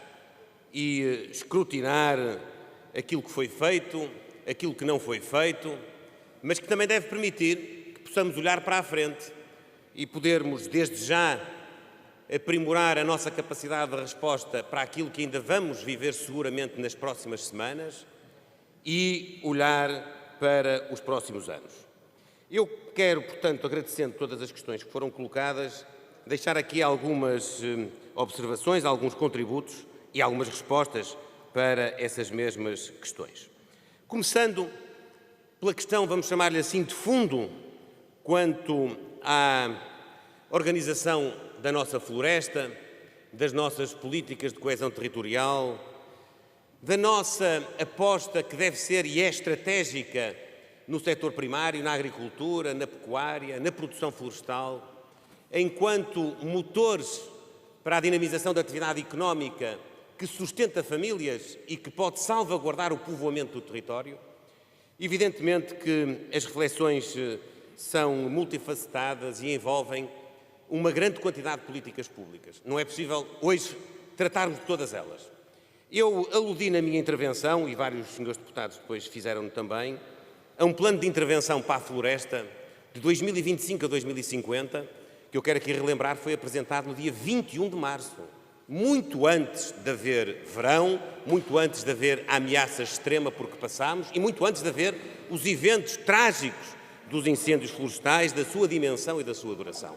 e escrutinar aquilo que foi feito, aquilo que não foi feito, mas que também deve permitir que possamos olhar para a frente e podermos, desde já, aprimorar a nossa capacidade de resposta para aquilo que ainda vamos viver seguramente nas próximas semanas e olhar para os próximos anos. Eu quero, portanto, agradecendo todas as questões que foram colocadas, deixar aqui algumas observações, alguns contributos e algumas respostas para essas mesmas questões. Começando pela questão, vamos chamar-lhe assim, de fundo, quanto à organização da nossa floresta, das nossas políticas de coesão territorial, da nossa aposta que deve ser e é estratégica no setor primário, na agricultura, na pecuária, na produção florestal, enquanto motores para a dinamização da atividade económica que sustenta famílias e que pode salvaguardar o povoamento do território. Evidentemente que as reflexões são multifacetadas e envolvem uma grande quantidade de políticas públicas. Não é possível hoje tratarmos de todas elas. Eu aludi na minha intervenção, e vários senhores deputados depois fizeram também, a um plano de intervenção para a floresta de 2025 a 2050, que eu quero aqui relembrar, foi apresentado no dia 21 de março. Muito antes de haver verão, muito antes de haver a ameaça extrema por que passámos e muito antes de haver os eventos trágicos dos incêndios florestais, da sua dimensão e da sua duração.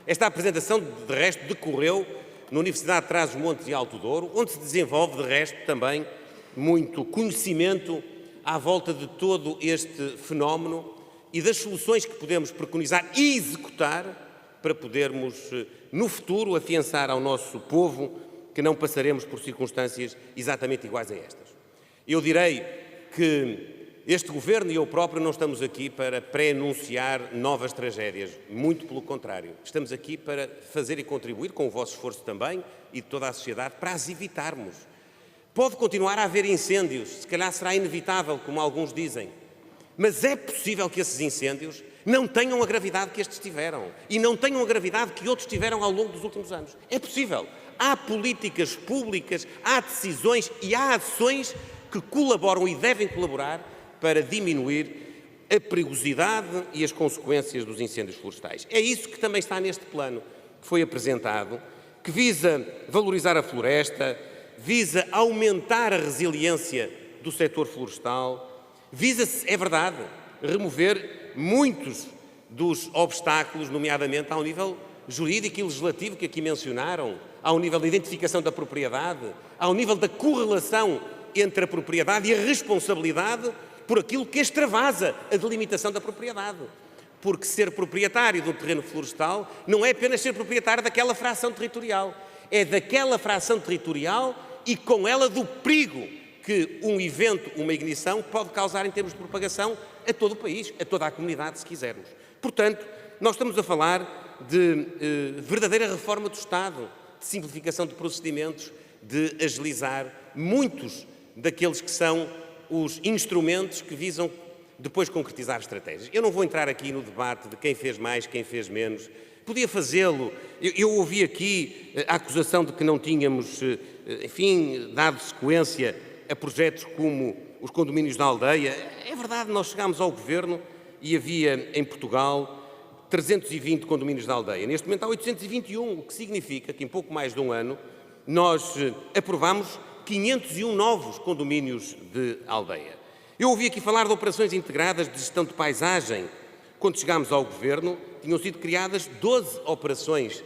Esta apresentação, de resto, decorreu na Universidade de Trás-os-Montes e Alto Douro, onde se desenvolve, de resto, também muito conhecimento à volta de todo este fenómeno e das soluções que podemos preconizar e executar para podermos, no futuro, afiançar ao nosso povo que não passaremos por circunstâncias exatamente iguais a estas. Eu direi que este Governo e eu próprio não estamos aqui para pré-anunciar novas tragédias, muito pelo contrário. Estamos aqui para fazer e contribuir, com o vosso esforço também e de toda a sociedade, para as evitarmos. Pode continuar a haver incêndios, se calhar será inevitável, como alguns dizem, mas é possível que esses incêndios não tenham a gravidade que estes tiveram e não tenham a gravidade que outros tiveram ao longo dos últimos anos. É possível. Há políticas públicas, há decisões e há ações que colaboram e devem colaborar para diminuir a perigosidade e as consequências dos incêndios florestais. É isso que também está neste plano que foi apresentado, que visa valorizar a floresta, visa aumentar a resiliência do setor florestal, visa, é verdade, remover muitos dos obstáculos, nomeadamente ao nível jurídico e legislativo que aqui mencionaram, ao nível da identificação da propriedade, ao nível da correlação entre a propriedade e a responsabilidade por aquilo que extravasa a delimitação da propriedade. Porque ser proprietário de um terreno florestal não é apenas ser proprietário daquela fração territorial, é daquela fração territorial e com ela do perigo que um evento, uma ignição, pode causar em termos de propagação a todo o país, a toda a comunidade, se quisermos. Portanto, nós estamos a falar de verdadeira reforma do Estado, de simplificação de procedimentos, de agilizar muitos daqueles que são os instrumentos que visam depois concretizar estratégias. Eu não vou entrar aqui no debate de quem fez mais, quem fez menos. Podia fazê-lo. Eu ouvi aqui a acusação de que não tínhamos, enfim, dado sequência a projetos como os condomínios da aldeia. É verdade, nós chegámos ao Governo e havia em Portugal 320 condomínios da aldeia. Neste momento há 821, o que significa que em pouco mais de um ano nós aprovámos 501 novos condomínios de aldeia. Eu ouvi aqui falar de operações integradas de gestão de paisagem, quando chegámos ao Governo, tinham sido criadas 12 operações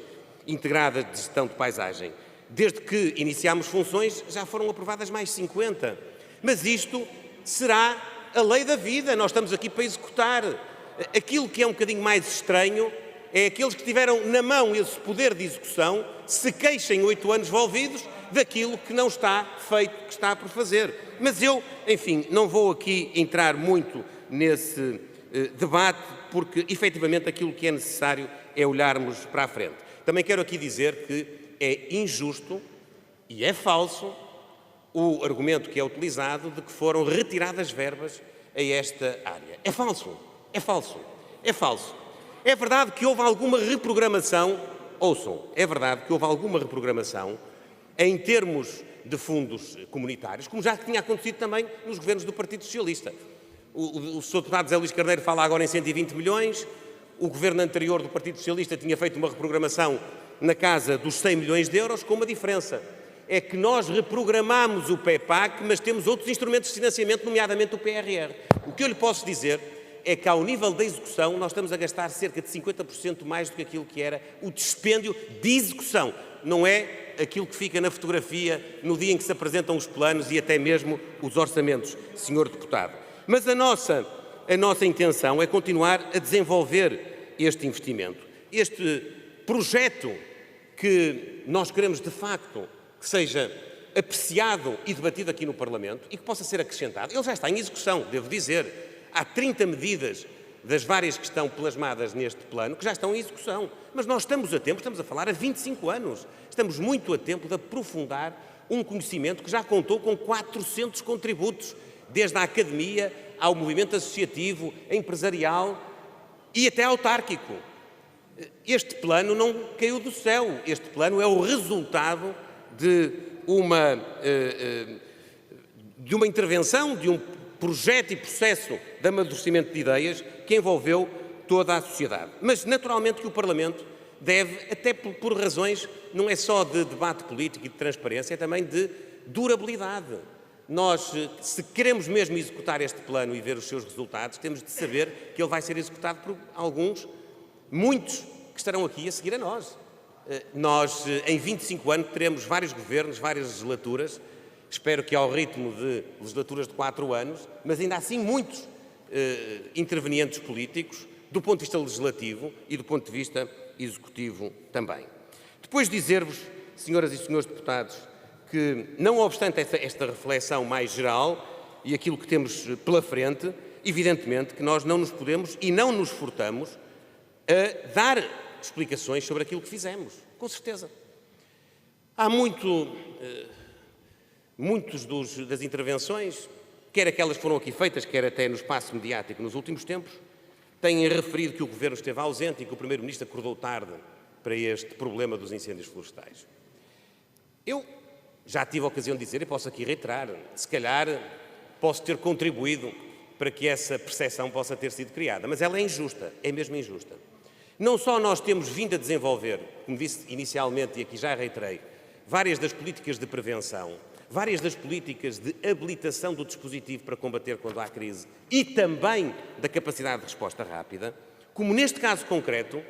integradas de gestão de paisagem. Desde que iniciámos funções, já foram aprovadas mais 50. Mas isto será a lei da vida, nós estamos aqui para executar. Aquilo que é um bocadinho mais estranho é aqueles que tiveram na mão esse poder de execução se queixem 8 anos envolvidos daquilo que não está feito, que está por fazer. Mas eu, enfim, não vou aqui entrar muito nesse debate, porque efetivamente aquilo que é necessário é olharmos para a frente. Também quero aqui dizer que é injusto e é falso o argumento que é utilizado de que foram retiradas verbas a esta área. É falso, é falso, é falso. É verdade que houve alguma reprogramação, ouçam, é verdade que houve alguma reprogramação em termos de fundos comunitários, como já tinha acontecido também nos governos do Partido Socialista. O Sr. Deputado José Luís Carneiro fala agora em 120 milhões, o governo anterior do Partido Socialista tinha feito uma reprogramação na casa dos 100 milhões de euros, com uma diferença. É que nós reprogramámos o PEPAC, mas temos outros instrumentos de financiamento, nomeadamente o PRR. O que eu lhe posso dizer é que, ao nível da execução, nós estamos a gastar cerca de 50% mais do que aquilo que era o dispêndio de execução. Não é aquilo que fica na fotografia no dia em que se apresentam os planos e até mesmo os orçamentos, Sr. Deputado. Mas a nossa intenção é continuar a desenvolver este investimento. Este projeto que nós queremos, de facto, que seja apreciado e debatido aqui no Parlamento e que possa ser acrescentado. Ele já está em execução, devo dizer. Há 30 medidas das várias que estão plasmadas neste plano que já estão em execução. Mas nós estamos a tempo, estamos a falar há 25 anos, estamos muito a tempo de aprofundar um conhecimento que já contou com 400 contributos, desde a academia ao movimento associativo, empresarial e até autárquico. Este plano não caiu do céu, este plano é o resultado de uma intervenção, de um projeto e processo de amadurecimento de ideias que envolveu toda a sociedade. Mas, naturalmente, que o Parlamento deve, até por razões, não é só de debate político e de transparência, é também de durabilidade. Nós, se queremos mesmo executar este plano e ver os seus resultados, temos de saber que ele vai ser executado por alguns, muitos, que estarão aqui a seguir a nós. Nós, em 25 anos, teremos vários governos, várias legislaturas, espero que ao ritmo de legislaturas de 4 anos, mas ainda assim muitos intervenientes políticos, do ponto de vista legislativo e do ponto de vista executivo também. Depois dizer-vos, senhoras e senhores deputados, que não obstante esta reflexão mais geral e aquilo que temos pela frente, evidentemente que nós não nos podemos e não nos furtamos a dar explicações sobre aquilo que fizemos, com certeza. Há muitas das intervenções, quer aquelas que foram aqui feitas, quer até no espaço mediático nos últimos tempos, têm referido que o Governo esteve ausente e que o Primeiro-Ministro acordou tarde para este problema dos incêndios florestais. Eu já tive a ocasião de dizer, e posso aqui reiterar, se calhar posso ter contribuído para que essa percepção possa ter sido criada, mas ela é injusta, é mesmo injusta. Não só nós temos vindo a desenvolver, como disse inicialmente e aqui já reiterei, várias das políticas de prevenção, várias das políticas de habilitação do dispositivo para combater quando há crise e também da capacidade de resposta rápida, como neste caso concreto,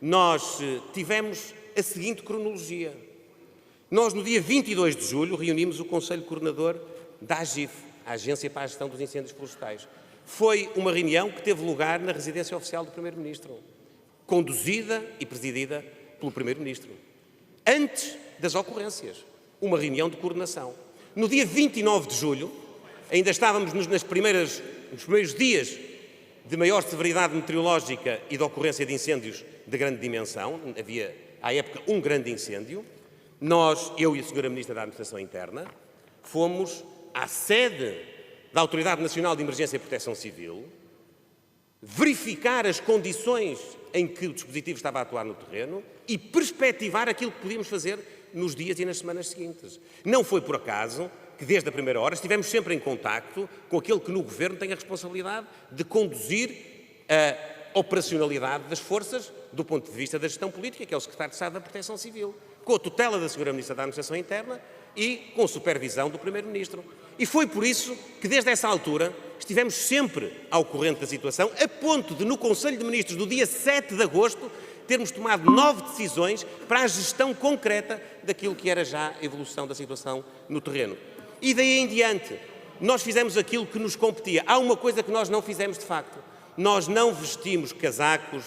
nós tivemos a seguinte cronologia. Nós, no dia 22 de julho, reunimos o Conselho Coordenador da AGIF, a Agência para a Gestão dos Incêndios Florestais. Foi uma reunião que teve lugar na residência oficial do Primeiro-Ministro, conduzida e presidida pelo Primeiro-Ministro. Antes das ocorrências, uma reunião de coordenação. No dia 29 de julho, ainda estávamos nos primeiros dias de maior severidade meteorológica e de ocorrência de incêndios de grande dimensão, havia, à época, um grande incêndio. Nós, eu e a Sra. Ministra da Administração Interna, fomos à sede da Autoridade Nacional de Emergência e Proteção Civil, verificar as condições em que o dispositivo estava a atuar no terreno e perspectivar aquilo que podíamos fazer nos dias e nas semanas seguintes. Não foi por acaso que, desde a primeira hora, estivemos sempre em contacto com aquele que no Governo tem a responsabilidade de conduzir a operacionalidade das forças do ponto de vista da gestão política, que é o Secretário de Estado da Proteção Civil, com a tutela da Sra. Ministra da Administração Interna e com a supervisão do Primeiro-Ministro. E foi por isso que, desde essa altura, estivemos sempre ao corrente da situação, a ponto de, no Conselho de Ministros do dia 7 de agosto, termos tomado 9 decisões para a gestão concreta daquilo que era já a evolução da situação no terreno. E daí em diante, nós fizemos aquilo que nos competia. Há uma coisa que nós não fizemos de facto. Nós não vestimos casacos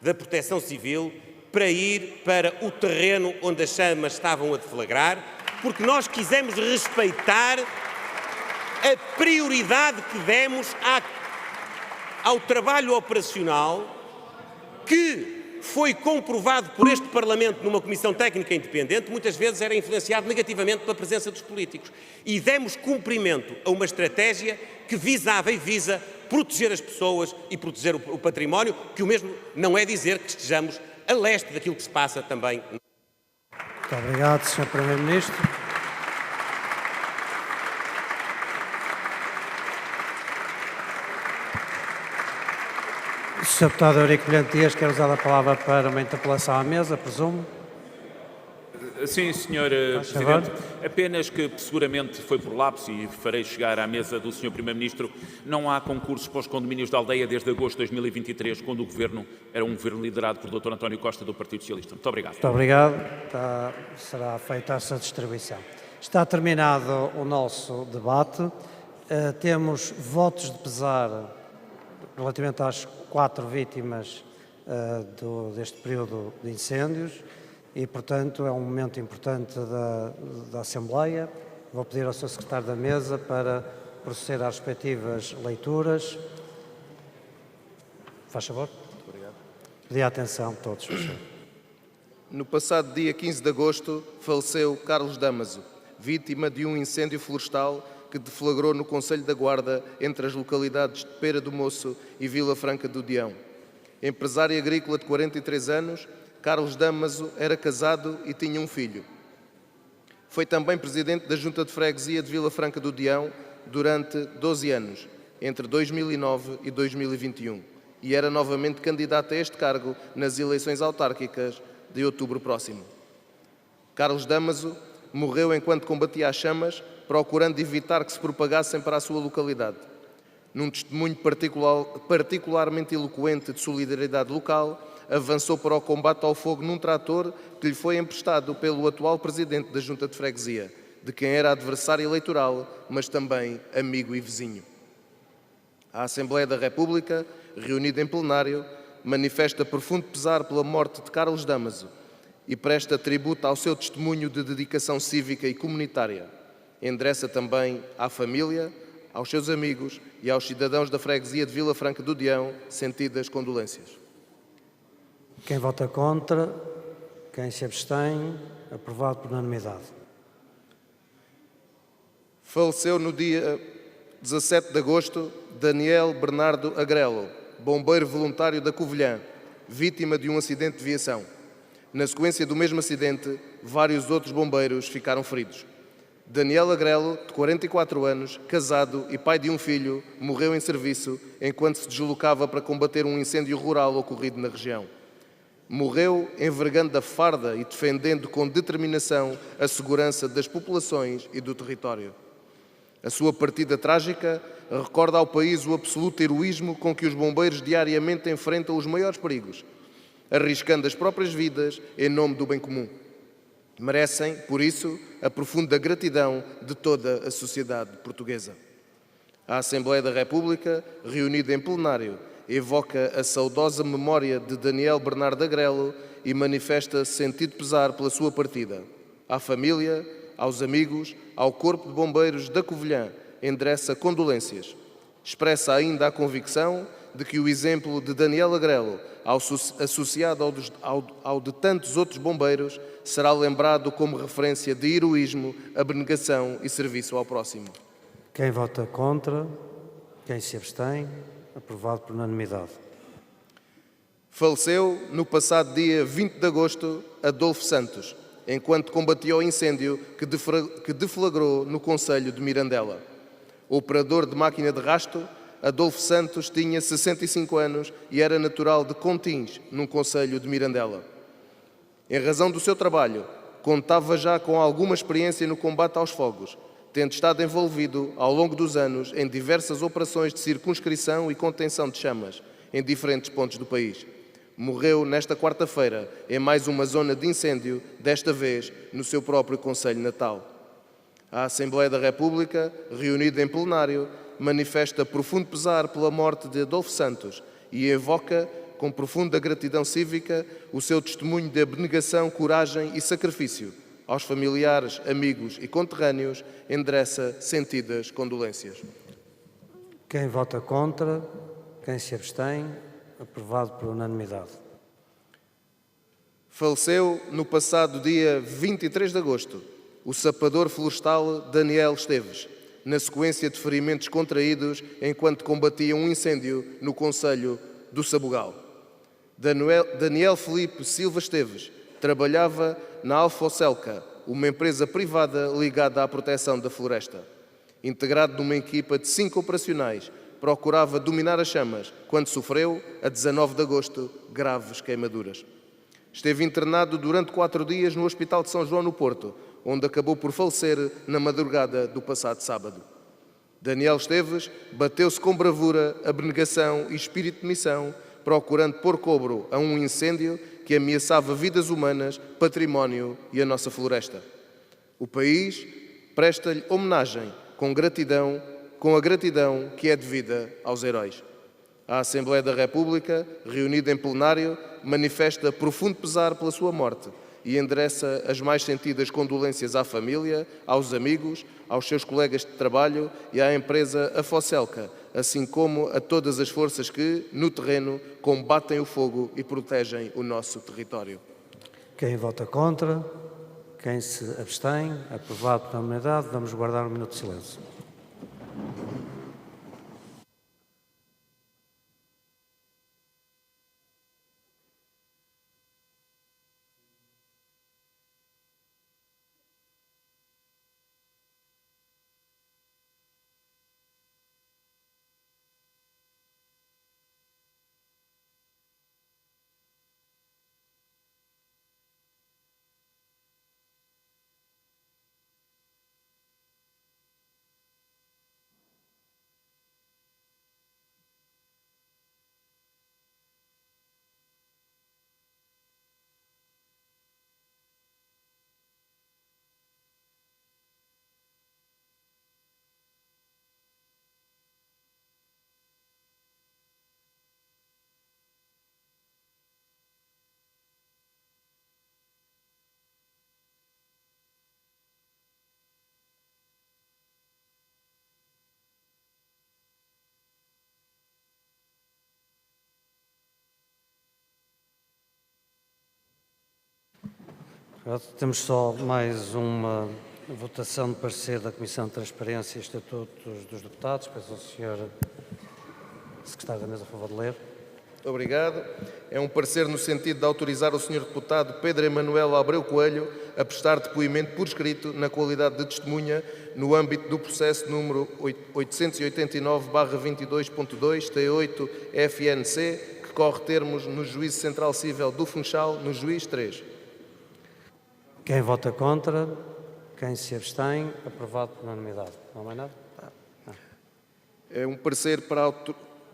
da Proteção Civil para ir para o terreno onde as chamas estavam a deflagrar, porque nós quisemos respeitar a prioridade que demos ao trabalho operacional que foi comprovado por este Parlamento numa comissão técnica independente, muitas vezes era influenciado negativamente pela presença dos políticos. E demos cumprimento a uma estratégia que visava e visa proteger as pessoas e proteger o património, que o mesmo não é dizer que estejamos a leste daquilo que se passa também. Muito obrigado, Sr. Primeiro-Ministro. O Sr. Deputado Eurico Brilhante Dias quer usar a palavra para uma interpelação à mesa, presumo. Sim, Sr. Presidente. Apenas que seguramente foi por lapso e farei chegar à mesa do Sr. Primeiro-Ministro, não há concursos para os condomínios da aldeia desde agosto de 2023, quando o Governo era um Governo liderado por Dr. António Costa, do Partido Socialista. Muito obrigado. Muito obrigado. Será feita essa distribuição. Está terminado o nosso debate. Temos votos de pesar relativamente às 4 vítimas deste período de incêndios e, portanto, é um momento importante da Assembleia. Vou pedir ao Sr. Secretário da Mesa para proceder às respectivas leituras. Faz favor. Muito obrigado. Pedir a atenção de todos. No passado dia 15 de agosto, faleceu Carlos Damaso, vítima de um incêndio florestal que deflagrou no Concelho da Guarda, entre as localidades de Pera do Moço e Vila Franca do Dião. Empresário agrícola de 43 anos, Carlos Damaso era casado e tinha um filho. Foi também presidente da Junta de Freguesia de Vila Franca do Dião durante 12 anos, entre 2009 e 2021, e era novamente candidato a este cargo nas eleições autárquicas de outubro próximo. Carlos Damaso morreu enquanto combatia as chamas, procurando evitar que se propagassem para a sua localidade. Num testemunho particularmente eloquente de solidariedade local, avançou para o combate ao fogo num trator que lhe foi emprestado pelo atual presidente da Junta de Freguesia, de quem era adversário eleitoral, mas também amigo e vizinho. A Assembleia da República, reunida em plenário, manifesta profundo pesar pela morte de Carlos Damaso e presta tributo ao seu testemunho de dedicação cívica e comunitária. Endereça também à família, aos seus amigos e aos cidadãos da freguesia de Vila Franca do Dião sentidas condolências. Quem vota contra? Quem se abstém? Aprovado por unanimidade. Faleceu no dia 17 de agosto Daniel Bernardo Agrelo, bombeiro voluntário da Covilhã, vítima de um acidente de viação. Na sequência do mesmo acidente, vários outros bombeiros ficaram feridos. Daniel Agrelo, de 44 anos, casado e pai de um filho, morreu em serviço enquanto se deslocava para combater um incêndio rural ocorrido na região. Morreu envergando a farda e defendendo com determinação a segurança das populações e do território. A sua partida trágica recorda ao país o absoluto heroísmo com que os bombeiros diariamente enfrentam os maiores perigos, arriscando as próprias vidas em nome do bem comum. Merecem, por isso, a profunda gratidão de toda a sociedade portuguesa. A Assembleia da República, reunida em plenário, evoca a saudosa memória de Daniel Bernardo Agrelo e manifesta sentido pesar pela sua partida. À família, aos amigos, ao Corpo de Bombeiros da Covilhã, endereça condolências. Expressa ainda a convicção de que o exemplo de Daniel Agrelo, associado ao de tantos outros bombeiros, será lembrado como referência de heroísmo, abnegação e serviço ao próximo. Quem vota contra? Quem se abstém? Aprovado por unanimidade. Faleceu no passado dia 20 de agosto Adolfo Santos, enquanto combatia o incêndio que deflagrou no concelho de Mirandela. Operador de máquina de rasto, Adolfo Santos tinha 65 anos e era natural de Contins, num concelho de Mirandela. Em razão do seu trabalho, contava já com alguma experiência no combate aos fogos, tendo estado envolvido, ao longo dos anos, em diversas operações de circunscrição e contenção de chamas, em diferentes pontos do país. Morreu nesta quarta-feira em mais uma zona de incêndio, desta vez no seu próprio concelho natal. A Assembleia da República, reunida em plenário, manifesta profundo pesar pela morte de Adolfo Santos e evoca, com profunda gratidão cívica, o seu testemunho de abnegação, coragem e sacrifício. Aos familiares, amigos e conterrâneos, endereça sentidas condolências. Quem vota contra? Quem se abstém? Aprovado por unanimidade. Faleceu no passado dia 23 de agosto o sapador florestal Daniel Esteves, na sequência de ferimentos contraídos enquanto combatia um incêndio no concelho do Sabugal. Daniel Felipe Silva Esteves trabalhava na Alfocelca, uma empresa privada ligada à proteção da floresta. Integrado numa equipa de 5 operacionais, procurava dominar as chamas quando sofreu, a 19 de agosto, graves queimaduras. Esteve internado durante 4 dias no Hospital de São João no Porto, onde acabou por falecer na madrugada do passado sábado. Daniel Esteves bateu-se com bravura, abnegação e espírito de missão, procurando pôr cobro a um incêndio que ameaçava vidas humanas, património e a nossa floresta. O país presta-lhe homenagem com a gratidão que é devida aos heróis. A Assembleia da República, reunida em plenário, manifesta profundo pesar pela sua morte e endereça as mais sentidas condolências à família, aos amigos, aos seus colegas de trabalho e à empresa Afocelca, assim como a todas as forças que, no terreno, combatem o fogo e protegem o nosso território. Quem vota contra? Quem se abstém? Aprovado por unanimidade. Vamos guardar 1 minuto de silêncio. Temos só mais uma votação de parecer da Comissão de Transparência e Estatutos dos Deputados. Peço ao Sr. Secretário da Mesa, a favor de ler. Obrigado. É um parecer no sentido de autorizar o Sr. Deputado Pedro Emanuel Abreu Coelho a prestar depoimento por escrito na qualidade de testemunha no âmbito do processo número 889/22.2 T8 FNC, que corre termos no Juízo Central Cível do Funchal, no Juiz 3. Quem vota contra? Quem se abstém? Aprovado por unanimidade. Não há mais nada? É um parecer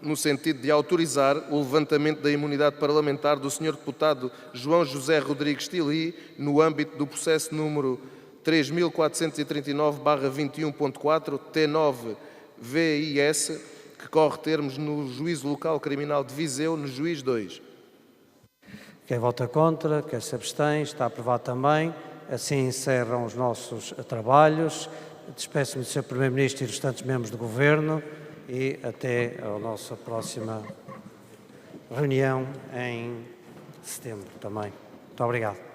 no sentido de autorizar o levantamento da imunidade parlamentar do Sr. Deputado João José Rodrigues Tili no âmbito do processo número 3439/21.4 T9 VIS, que corre termos no Juízo Local Criminal de Viseu, no Juiz 2. Quem vota contra, quem se abstém, está aprovado também. Assim encerram os nossos trabalhos. Despeço-me do Sr. Primeiro-Ministro e dos restantes membros do Governo e até a nossa próxima reunião em setembro também. Muito obrigado.